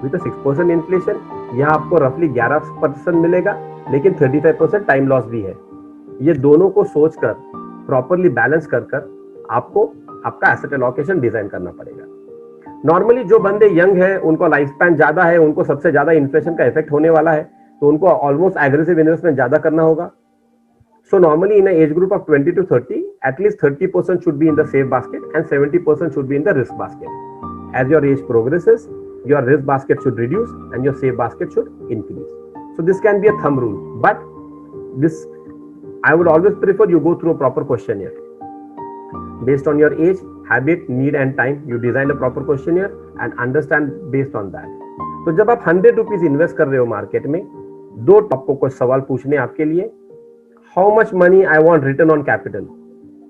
With a 6% inflation, यहाँ आपको रफली 11% मिलेगा, लेकिन 35% टाइम लॉस भी है। ये दोनों को सोचकर प्रॉपरली बैलेंस कर आपको आपका एसेट एलोकेशन डिजाइन करना पड़ेगा। नॉर्मली जो बंदे यंग है, उनको लाइफ स्पैन ज्यादा है, उनको सबसे ज्यादा इन्फ्लेशन का इफेक्ट होने वाला है, तो उनको ऑलमोस्ट एग्रेसिव इन्वेस्टमेंट ज्यादा करना होगा। So normally in age group of 20 to 30, at least 30% should be in the safe basket and 70% should be in the risk basket. As your age progresses, your risk basket should reduce and your safe basket should increase. So this can be a thumb rule, but this I would always prefer you go through a proper questionnaire based on your age, habit, need and time. You design a proper questionnaire and understand based on that. तो जब आप 100 rupees invest कर रहे हो market में, 2 आपको कुछ सवाल पूछने आपके लिए। How much money I want return on capital,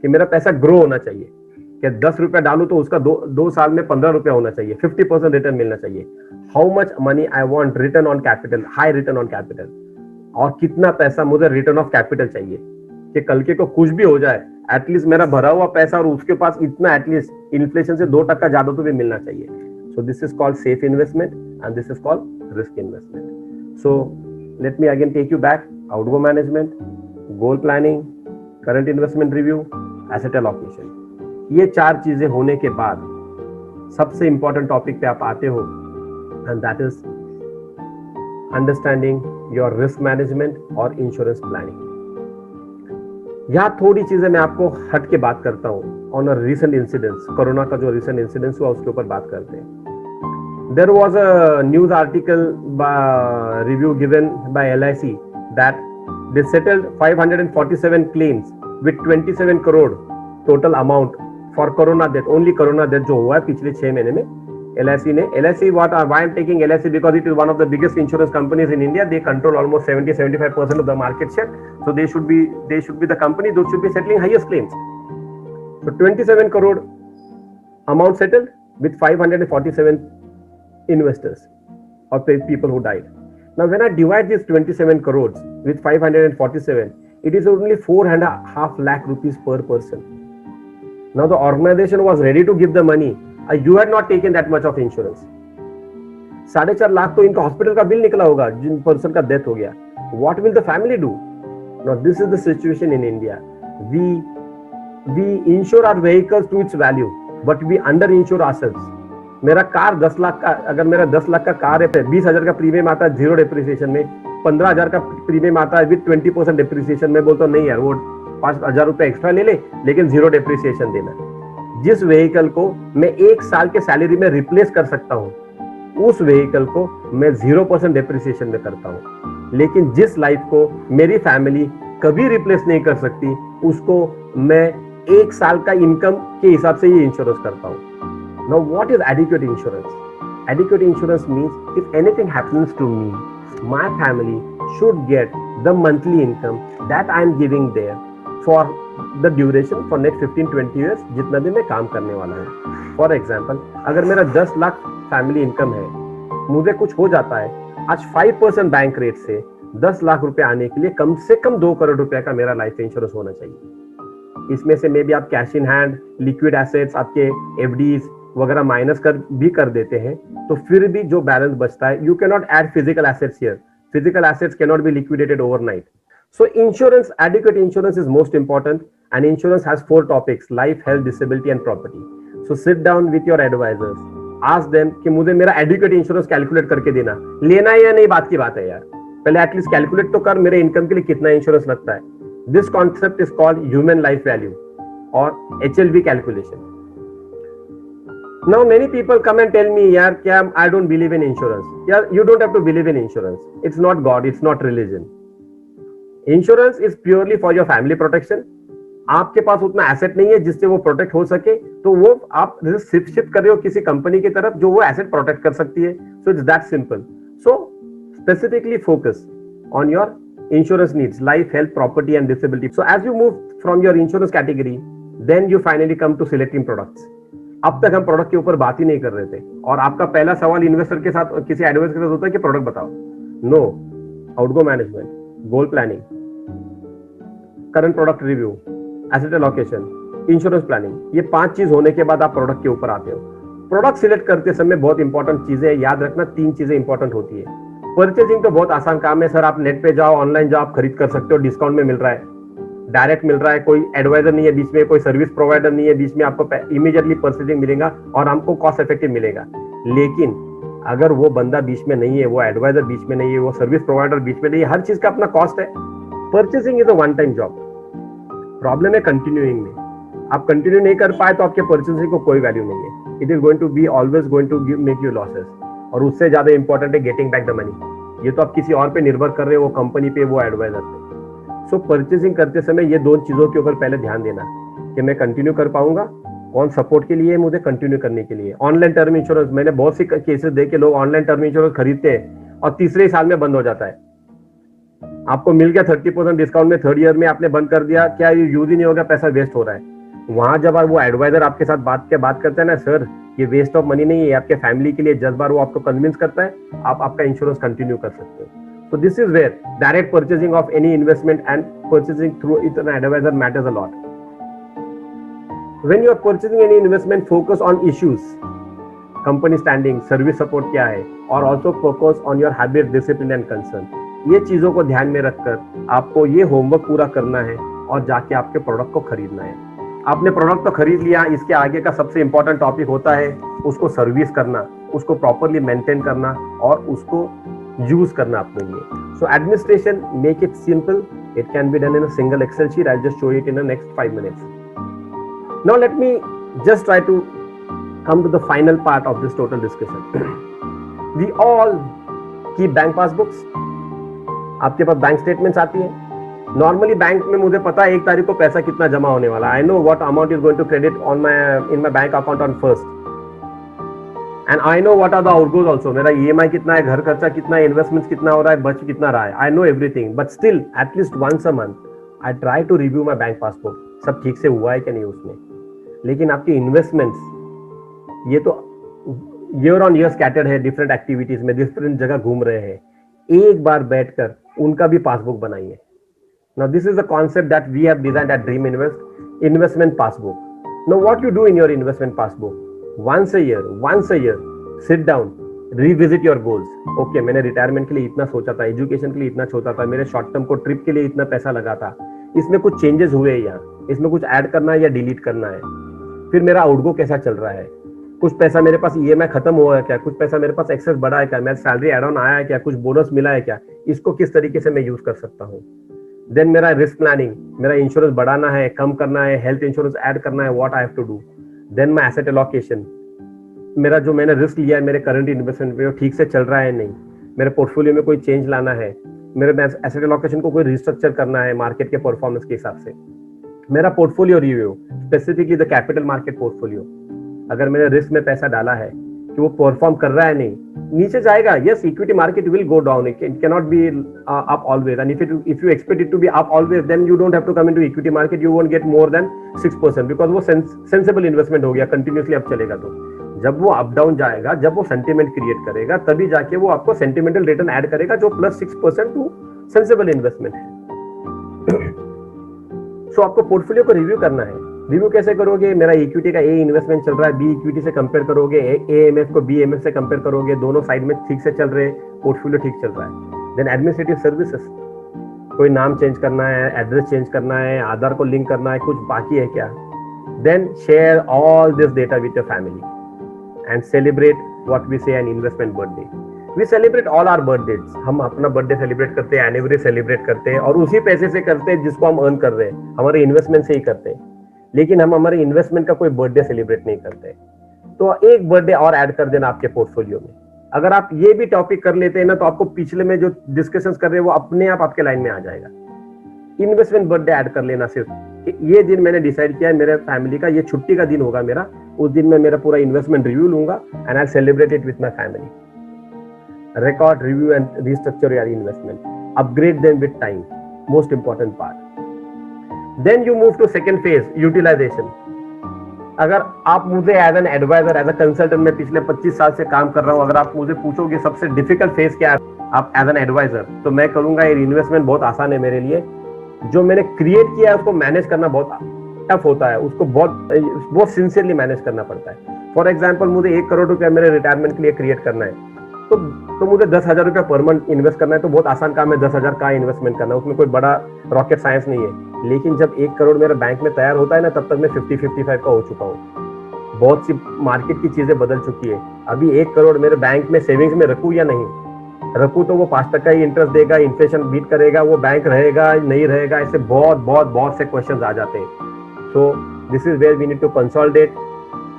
कि मेरा पैसा ग्रो होना चाहिए, कि 10 रुपया डालू तो उसका 2 साल में 15 रुपया होना चाहिए, 50% रिटर्न मिलना चाहिए। How much money I want return on capital, high return on capital, और कितना पैसा मुझे रिटर्न ऑफ कैपिटल चाहिए कि कल के को कुछ भी हो जाए, एटलीस्ट मेरा भरा हुआ पैसा और उसके पास इतना एटलीस्ट इन्फ्लेशन से 2% ज्यादा तो भी मिलना चाहिए। So this is called safe investment and this is called risk investment. So let me again take you back. Outgo management, goal planning, current investment review, asset allocation, ये 4 चीजें होने के बाद सबसे इंपॉर्टेंट टॉपिक पे आप आते हो, and that is understanding your risk management और इंश्योरेंस प्लानिंग। यहाँ थोड़ी चीजें मैं आपको हट के बात करता हूँ on a recent incidents. Corona का जो रीसेंट इंसिडेंट्स हुआ उसके ऊपर बात करते हैं। There was a news article review given by LIC that they settled 547 claims with 27 crore total amount for corona death, only corona death जो हुआ है पिछले 6 महीने में। LIC, why I'm taking LIC? Because it is one of the biggest insurance companies in India. They control almost 70-75% of the market share. So they should be the company that should be settling highest claims. So 27 crore amount settled with 547 investors or people who died. Now when I divide these 27 crores with 547, it is only 4.5 lakh rupees per person. Now the organization was ready to give the money. You had not taken that much of insurance. 4.5 lakh तो इनका hospital का bill निकला होगा जिन person का death हो गया। What will the family do? Now this is the situation in India. We insure our vehicles to its value, but we under insure ourselves. मेरा car 10 lakh का, अगर मेरा 10 लाख का कार है, 20,000 का प्रीमियम आता है 0 डेप्रिसिएशन में, 15,000 का प्रीमियम आता है विद 20% डेप्रिसिएशन में, बोलता नहीं यार वो 5,000 रुपए एक्स्ट्रा ले ले लेकिन 0 डेप्रिसिएशन देना। जिस व्हीकल को मैं 1 साल के सैलरी में रिप्लेस कर सकता हूं, उस व्हीकल को मैं 0% डेप्रिसिएशन में करता हूं। लेकिन जिस लाइफ को मेरी फैमिली कभी रिप्लेस नहीं कर सकती, उसको मैं 1 साल का इनकम के हिसाब से ही इंश्योरेंस करता हूं। Now what is adequate insurance? Adequate insurance means if anything happens to me, my family should get the monthly income that I am giving there for the duration for next 15-20 years जितना भी मैं काम करने वाला हूँ. For example, अगर मेरा 10 lakh family income है, मुझे कुछ हो जाता है, आज 5% बैंक रेट से 10 लाख रुपए आने के लिए कम से कम 2 करोड़ रुपए का मेरा लाइफ इंश्योरेंस होना चाहिए. इसमें से मे बी आप cash in hand, liquid assets, आपके एफडीज वगैरह माइनस कर देते हैं, तो फिर भी जो बैलेंस बचता है, you can not add physical assets here. Physical assets can not be liquidated overnight. So insurance, adequate insurance is most important, and insurance has 4 topics: life, health, disability and property. So sit down with your advisors, ask them कि मुझे मेरा adequate insurance calculate करके देना, लेना है या नहीं बात की बात है यार, पहले एटलीस्ट कैलकुलेट तो कर मेरे इनकम के लिए कितना इंश्योरेंस लगता है. This concept is called human life value और HLV calculation. Now many people come and tell me, यार क्या I don't believe in insurance. यार you don't have to believe in insurance. It's not God, it's not religion. Insurance is purely for your family protection. आपके पास उतना asset नहीं है जिससे वो protect हो सके, तो वो आप शिफ्ट कर रहे हो किसी कंपनी की तरफ जो वो एसेट प्रोटेक्ट कर सकती है. So it's that simple. So specifically focus on your insurance needs, life, health, property and disability. So as you move from your insurance category, then you finally come to selecting products. अब तक हम product के ऊपर बात ही नहीं कर रहे थे, और आपका पहला सवाल इन्वेस्टर के साथ, किसी एडवाइजर के साथ होता है कि प्रोडक्ट बताओ. No, outgo management, goal planning, current product review, asset allocation, insurance planning, ये 5 चीज होने के बाद आप प्रोडक्ट के ऊपर आते हो. प्रोडक्ट सिलेक्ट करते समय बहुत इंपॉर्टेंट चीजें याद रखना, 3 चीजें इंपॉर्टेंट होती है. परचेजिंग तो बहुत आसान काम है सर, आप नेट पे जाओ, ऑनलाइन जाओ, आप खरीद कर सकते हो, डिस्काउंट में मिल रहा है, डायरेक्ट मिल रहा है, कोई एडवाइजर नहीं है बीच में, कोई सर्विस प्रोवाइडर नहीं है बीच में, आपको इमीडिएटली परचेजिंग मिलेगा और हमको कॉस्ट इफेक्टिव मिलेगा. लेकिन अगर वो बंदा बीच में नहीं है, वो एडवाइजर बीच में नहीं है, वो सर्विस प्रोवाइडर बीच में नहीं है, हर चीज का अपना कॉस्ट है. Purchasing is a one time job. Problem है कंटिन्यूइंग में. आप कंटिन्यू नहीं कर पाए तो आपके परचेसिंग को कोई वैल्यू नहीं है. It is going to be always going to make you losses. और उससे ज्यादा इंपॉर्टेंट है गेटिंग बैक द मनी. ये तो आप किसी और पे निर्भर कर रहे हो, वो कंपनी पे, वो एडवाइजर पे. सो परचेसिंग करते समय ये 2 चीजों के ऊपर पहले ध्यान देना कि मैं कंटिन्यू कर पाऊंगा, कौन सपोर्ट के लिए मुझे कंटिन्यू करने के लिए. ऑनलाइन टर्म इंश्योरेंस, मैंने बहुत सी केसेस देखे, लोग ऑनलाइन टर्म इंश्योरेंस खरीदते हैं और तीसरे ही साल में बंद हो जाता है. आपको मिल गया 30% डिस्काउंट में, 3rd ईयर में आपने बंद कर दिया, क्या ये यूज ही नहीं होगा, पैसा वेस्ट हो रहा है. वहां जब वो एडवाइजर आपके साथ बात करता है ना, सर ये वेस्ट ऑफ मनी नहीं है, आपके फैमिली के लिए 10 बार वो आपको कन्विंस करता है, आप आपका इंश्योरेंस कंटिन्यू कर सकते हो. So this is where direct purchasing of any investment and purchasing through it an advisor matters a lot. When you are purchasing any investment, focus on issues, company standing, service support क्या है, और also focus on your habit, discipline and concern. ये चीजों को ध्यान में रखकर आपको ये होमवर्क पूरा करना है और जाके आपके प्रोडक्ट को खरीदना है. आपने प्रोडक्ट तो खरीद लिया, इसके आगे का सबसे इंपॉर्टेंट टॉपिक होता है उसको सर्विस करना, उसको प्रॉपरली मेंटेन करना और उसको यूज करना अपने लिए. So administration, make it simple. It can be done in a single excel sheet. I just show it in the next 5 minutes. Now let me just try to come to the final part of this total discussion. We all keep bank passbooks. आपके पास bank statements आती है. Normally bank में मुझे पता है 1 तारीख को पैसा कितना जमा होने वाला. I know what amount is going to credit on in my bank account on 1st. And I know what are the outgoes also. मेरा EMI कितना है, घर खर्चा कितना है, इन्वेस्टमेंट कितना हो रहा है, बच कितना रहा है. I know everything, but still at least once a month I try to review my bank passbook. सब ठीक से हुआ है कि नहीं उसमें. लेकिन आपकी इन्वेस्टमेंट्स ये तो ईयर ऑन ईयर स्कैटर्ड है, डिफरेंट एक्टिविटीज में डिफरेंट जगह घूम रहे हैं. एक बार बैठकर उनका भी पासबुक बनाइए. Now this is the concept that we have designed at Dream Invest, investment passbook. Now what you do in your investment passbook, once a year sit down, revisit your goals. Okay, मैंने retirement के लिए इतना सोचा था, education के लिए इतना सोचा था, मेरे शॉर्ट टर्म को ट्रिप के लिए इतना पैसा लगा था, इसमें कुछ चेंजेस हुए हैं या इसमें कुछ ऐड करना है या डिलीट करना है. फिर मेरा आउटगो कैसा चल रहा है, कुछ पैसा मेरे पास EMI खत्म हुआ है क्या, कुछ पैसा मेरे पास एक्सेस बढ़ा है क्या, मेरा सैलरी एड ऑन आया है क्या, कुछ बोनस मिला है क्या, इसको किस तरीके से मैं यूज कर सकता हूँ. देन मेरा रिस्क प्लानिंग, मेरा इंश्योरेंस बढ़ाना है, कम करना है, हेल्थ इंश्योरेंस ऐड करना है, what I have to do. Then my asset allocation, मेरा जो मैंने रिस्क लिया है मेरे करंट इन्वेस्टमेंट में वो ठीक से चल रहा है नहीं, मेरे पोर्टफोलियो में कोई चेंज लाना है, मेरे एसेट एलोकेशन को कोई रिस्ट्रक्चर करना है मार्केट के परफॉर्मेंस के हिसाब से. मेरा portfolio review, specifically the capital market portfolio, अगर मैंने रिस्क में पैसा डाला है, कि वो परफॉर्म कर रहा है नहीं, नीचे जाएगा. Yes, equity market will go down, it cannot be up always. And if you expect it to be up always, then you don't have to come into equity market. You won't get more than 6% because वो sensible investment हो गया, continuously अब चलेगा. तो जब वो up down जाएगा, जब वो सेंटिमेंट क्रिएट करेगा, तभी जाके वो आपको सेंटिमेंटल रिटर्न ऐड करेगा जो +6% टू सेंसिबल इन्वेस्टमेंट है. सो आपको पोर्टफोलियो को रिव्यू करना है. रिव्यू कैसे करोगे? मेरा इक्विटी का ए इन्वेस्टमेंट चल रहा है, बी इक्विटी से कंपेयर करोगे, एएमएफ को बीएमएफ से कंपेयर करोगे, दोनों साइड में ठीक से चल रहे, पोर्टफोलियो ठीक चल रहा है. देन एडमिनिस्ट्रेटिव सर्विसेज, कोई नाम चेंज करना है, एड्रेस चेंज करना है, आधार को लिंक करना है, कुछ बाकी है क्या? Then share all this data with your family and celebrate what we say an investment birthday. We celebrate all our birthdays. हम अपना बर्थडे सेलिब्रेट करते हैं, एनिवर्सरी सेलिब्रेट करते हैं, और उसी पैसे से करते हैं जिसको हम अर्न कर रहे हैं, हमारे इन्वेस्टमेंट से ही करते हैं. लेकिन हम हमारे इन्वेस्टमेंट का कोई बर्थडे सेलिब्रेट नहीं करते. तो एक बर्थडे और ऐड कर देना आपके पोर्टफोलियो में. अगर आप ये भी टॉपिक कर लेते हैं ना, तो आपको पिछले में जो डिस्कशंस कर रहे हैं वो अपने आप आपके लाइन में आ जाएगा. इन्वेस्टमेंट बर्थडे ऐड कर लेना. सिर्फ ये दिन मैंने डिसाइड किया है मेरे फैमिली का, ये छुट्टी का दिन होगा मेरा, उस दिन मैं मेरा पूरा इन्वेस्टमेंट रिव्यू लूंगा and I celebrate it with my family. Record, review and restructure your investment. Upgrade them with time. Most important part. Then you move to second phase, utilization. अगर आप मुझे as an advisor, as a consultant, मैं पिछले 25 साल से काम कर रहा हूँ, अगर आप मुझे पूछोगे सबसे डिफिकल्ट फेज क्या है आप एज एन एडवाइजर, तो मैं करूंगा ये इन्वेस्टमेंट बहुत आसान है मेरे लिए. जो मैंने क्रिएट किया है उसको मैनेज करना बहुत टफ होता है, उसको बहुत सिंसियरली मैनेज करना पड़ता है. फॉर एग्जाम्पल, मुझे 1 करोड़ रुपया मेरे रिटायरमेंट के लिए क्रिएट करना है, तो मुझे 10,000 रुपया पर मंथ इन्वेस्ट करना है. तो बहुत आसान काम है 10,000 का इन्वेस्टमेंट करना, उसमें कोई बड़ा रॉकेट साइंस नहीं है. लेकिन जब 1 करोड़ मेरे बैंक में तैयार होता है ना, तब तक मैं 50-55 का हो चुका हूँ. बहुत सी मार्केट की चीजें बदल चुकी है. अभी 1 करोड़ मेरे बैंक में सेविंग्स में रखूँ या नहीं रखूँ, तो वो 5% ही इंटरेस्ट देगा, इन्फ्लेशन बीट करेगा, वो बैंक रहेगा नहीं रहेगा, ऐसे बहुत से क्वेश्चन आ जाते हैं. So this is where we need to consolidate,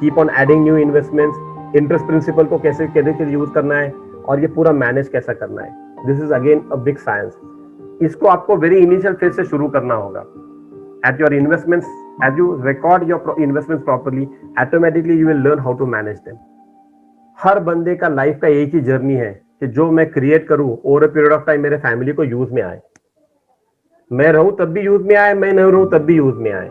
keep on adding new investments. Interest principal को कैसे यूज करना है और ये पूरा मैनेज कैसा करना है, this is again a big science. इसको आपको वेरी इनिशियल फेज से शुरू करना होगा. At your investments, as you record your investments properly, automatically you will learn how to manage them. हर बंदे का लाइफ का एक ही जर्नी है कि जो मैं क्रिएट करूं over a period of time मेरे फैमिली को यूज में आए. मैं रहूं तब भी यूज में आए, मैं नहीं रहूं तब भी यूज में आए.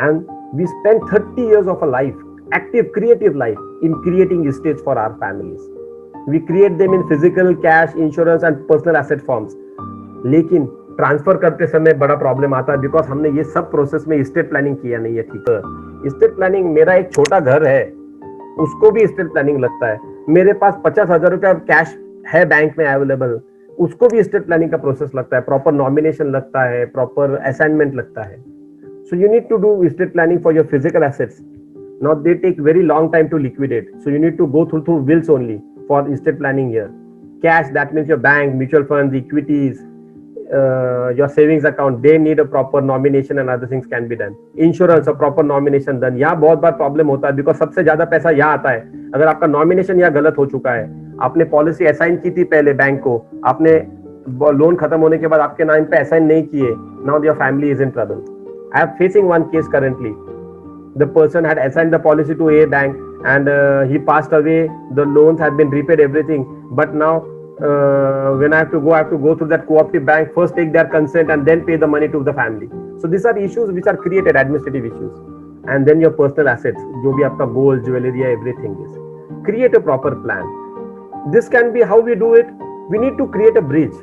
And we spend 30 years of a life, active creative life, in creating estates for our families. We create them in physical, cash, insurance and personal asset forms. लेकिन ट्रांसफर करते समय बड़ा प्रॉब्लम आता है, बिकॉज हमने ये सब प्रोसेस में स्टेट प्लानिंग किया नहीं है. ठीक है, स्टेट प्लानिंग, मेरा एक छोटा घर है उसको भी स्टेट प्लानिंग लगता है. मेरे पास 50,000 रुपया कैश है बैंक में अवेलेबल, उसको भी स्टेट प्लानिंग का प्रोसेस लगता है. प्रॉपर नॉमिनेशन लगता है, प्रॉपर असाइनमेंट लगता है. So you need to do state planning for your physical assets. Now they take very long time to liquidate, so you need to go through wills only for estate planning here. Cash, that means your bank, mutual funds, equities, your savings account, they need a proper nomination and other things can be done. Insurance, a proper nomination done. यहाँ बहुत बार problem होता है because सबसे ज्यादा पैसा यहाँ आता है. अगर आपका नॉमिनेशन यहाँ गलत हो चुका है, आपने पॉलिसी असाइन की थी पहले बैंक को, आपने लोन खत्म होने के बाद आपके नाम पे असाइन नहीं किए, now your family is in trouble. I am facing one case currently. The person had assigned the policy to A bank and he passed away. The loans had been repaid, everything. But now, when I have to go through that cooperative bank, first take their consent and then pay the money to the family. So these are issues which are created, administrative issues. And then your personal assets, जो भी आपका gold, jewelry, everything is. Create a proper plan. This can be how we do it. We need to create a bridge.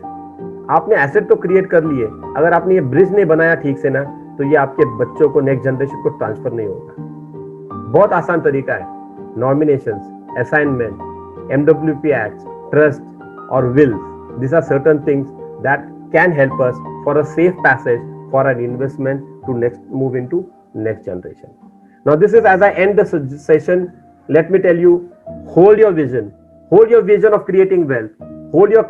आपने asset तो create कर लिए, अगर आपने ये bridge नहीं बनाया ठीक से ना, तो ये आपके बच्चों को, नेक्स्ट जनरेशन को ट्रांसफर नहीं होगा. बहुत आसान तरीका है. Nominations, assignment, MWP act, trust और wills, this are certain things that can help us for a safe passage for an investment to next move into next generation. Now this is as I end the session, let me tell you, hold your vision. Hold your vision of creating wealth. Hold your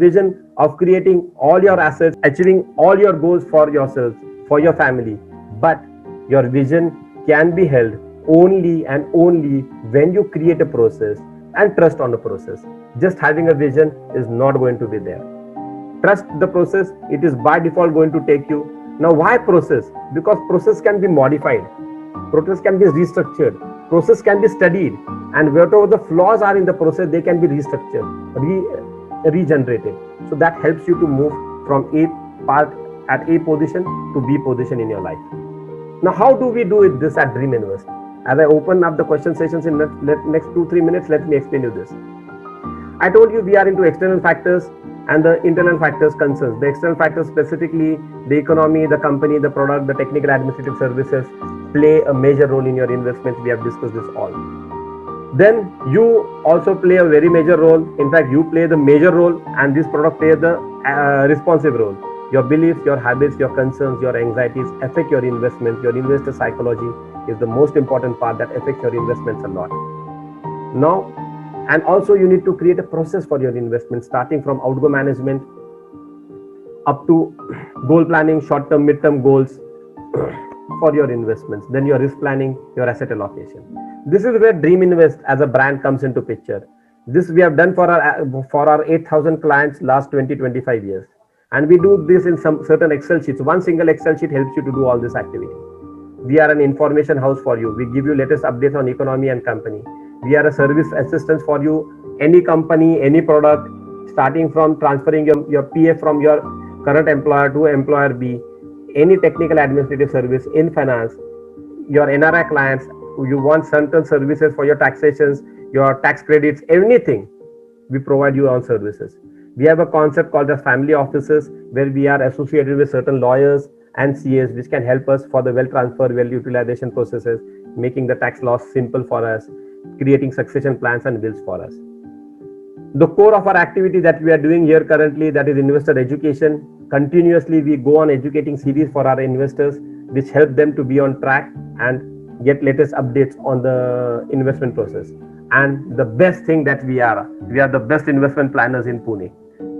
vision of creating all your assets, achieving all your goals for yourselves, for your family. But your vision can be held only and only when you create a process and trust on the process. Just having a vision is not going to be there. Trust the process. It is by default going to take you. Now, why process? Because process can be modified. Process can be restructured. Process can be studied. and whatever the flaws are in the process, they can be restructured, regenerated. So that helps you to move from A part at A position to B position in your life. Now, how do we do it this at Dream Invest? As I open up the question sessions in next 2-3 minutes, let me explain you this. I told you we are into external factors and the internal factors concerns. The external factors, specifically the economy, the company, the product, the technical administrative services, play a major role in your investments. We have discussed this all. Then you also play a very major role. In fact, you play the major role, and this product plays the responsive role. Your beliefs, your habits, your concerns, your anxieties affect your investments. Your investor psychology is the most important part that affects your investments a lot. Now, and also you need to create a process for your investment, starting from outgo management up to goal planning, short-term, mid-term goals for your investments. Then your risk planning, your asset allocation. This is where Dream Invest as a brand comes into picture. This we have done for our 8,000 clients last 20-25 years, and we do this in some certain Excel sheets. One single Excel sheet helps you to do all this activity. We are an information house for you. We give you latest updates on economy and company. We are a service assistance for you. Any company, any product, starting from transferring your PF from your current employer to employer B, any technical administrative service in finance, your NRI clients, you want certain services for your taxations, your tax credits, anything, we provide you on services. We have a concept called as family offices, where we are associated with certain lawyers and CAs, which can help us for the wealth transfer, wealth utilization processes, making the tax laws simple for us, creating succession plans and wills for us. The core of our activity that we are doing here currently, that is investor education. Continuously we go on educating series for our investors, which help them to be on track and get latest updates on the investment process. And the best thing that we are the best investment planners in Pune.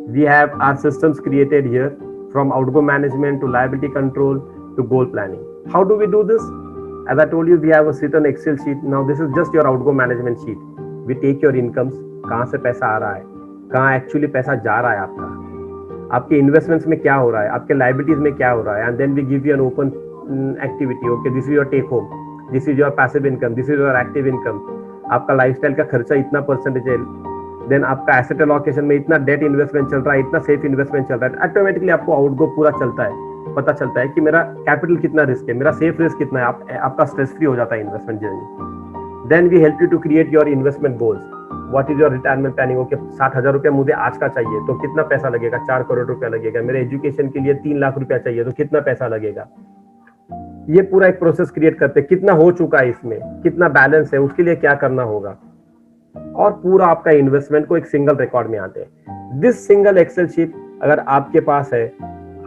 We have our systems created here, from outgo management to liability control to goal planning. How do we do this? As I told you, we have a certain Excel sheet. Now this is just your outgo management sheet. We take your incomes, कहाँ से पैसा आ रहा है, कहाँ actually पैसा जा रहा है आपका, आपके इन्वेस्टमेंट्स में क्या हो रहा है, आपके लाइबिलिटीज में क्या हो रहा है, and then we give you an open activity. Okay, this is your take home, this is your passive income, this is your active income. आपका लाइफस्टाइल का खर्चा इतना परसेंटेज है, देन आपका एसेट एलोकेशन में इतना डेट इन्वेस्टमेंट चल रहा है, इतना सेफ इन्वेस्टमेंट चल रहा है. ऑटोमेटिकली आपको आउटगो पूरा चलता है, पता चलता है कि मेरा कैपिटल कितना रिस्क है, मेरा सेफ रिस्क कितना है, आपका स्ट्रेस फ्री हो जाता है investment journey. Then we help you to create your investment goals. What is your retirement planning? Okay, 60,000 रुपया मुझे आज का चाहिए, तो कितना पैसा लगेगा? 4 करोड़ रुपया लगेगा. मेरे एजुकेशन के लिए 3 लाख रुपया चाहिए, तो कितना पैसा लगेगा? ये पूरा एक प्रोसेस क्रिएट करते हैं. कितना हो चुका है इसमें, कितना बैलेंस है, उसके लिए क्या करना होगा, और पूरा आपका इन्वेस्टमेंट को एक सिंगल रिकॉर्ड में आते हैं. दिस सिंगल एक्सेल शीट अगर आपके पास है,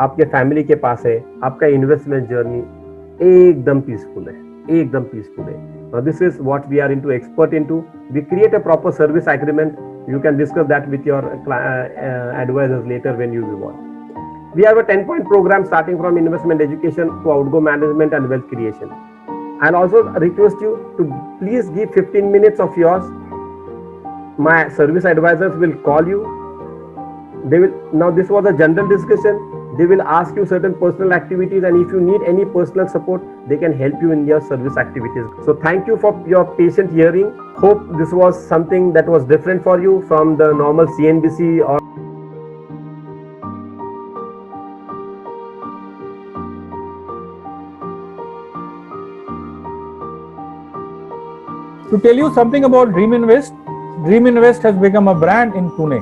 आपके फैमिली के पास है, आपका इन्वेस्टमेंट जर्नी एकदम पीसफुल है, एकदम पीसफुल है. Now this is what we are expert into. We create a proper service agreement. You can discuss that with your advisors later when you want. We have a 10-point program starting from investment education to outgo management and wealth creation. I'll also request you to please give 15 minutes of yours. My service advisors will call you. Now this was a general discussion. They will ask you certain personal activities, and if you need any personal support, they can help you in your service activities. So thank you for your patient hearing. Hope this was something that was different for you from the normal CNBC or To tell you something about Dream Invest has become a brand in Pune,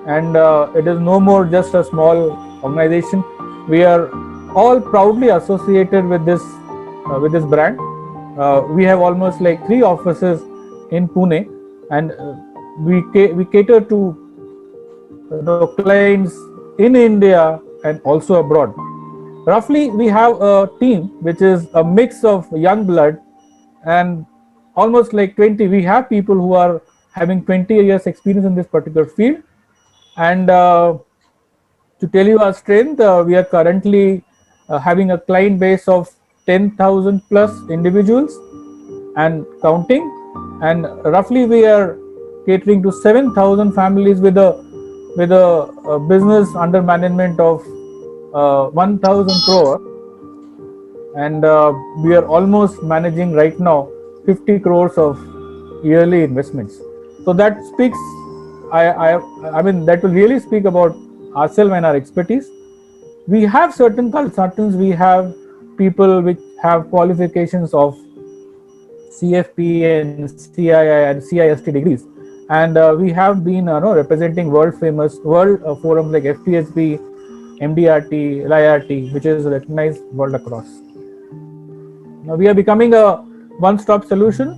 and it is no more just a small organization. We are all proudly associated with this brand. We have almost like 3 offices in Pune, and we cater to clients in India and also abroad. Roughly, we have a team which is a mix of young blood and almost like 20. We have people who are having 20 years experience in this particular field, and to tell you our strength, we are currently having a client base of 10,000 plus individuals and counting, and roughly we are catering to 7,000 families with a business under management of 1,000 crore, and we are almost managing right now 50 crores of yearly investments. So that speaks, I mean, that will really speak about ourselves and our expertise. We have certain consultants, we have people which have qualifications of CFP and CII and CIST degrees, and we have been representing world famous world forums like FPSB, MDRT, LIRT, which is recognized world across. Now we are becoming a one-stop solution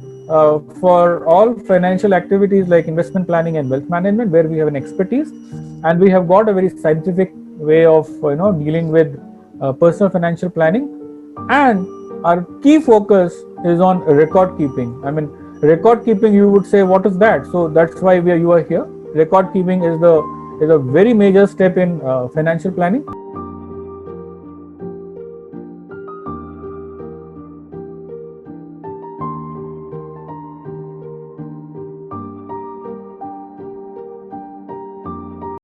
for all financial activities like investment planning and wealth management, where we have an expertise, and we have got a very scientific way of dealing with personal financial planning, and our key focus is on record keeping. I mean, record keeping, you would say, what is that? So that's why you are here. Record keeping is a very major step in financial planning.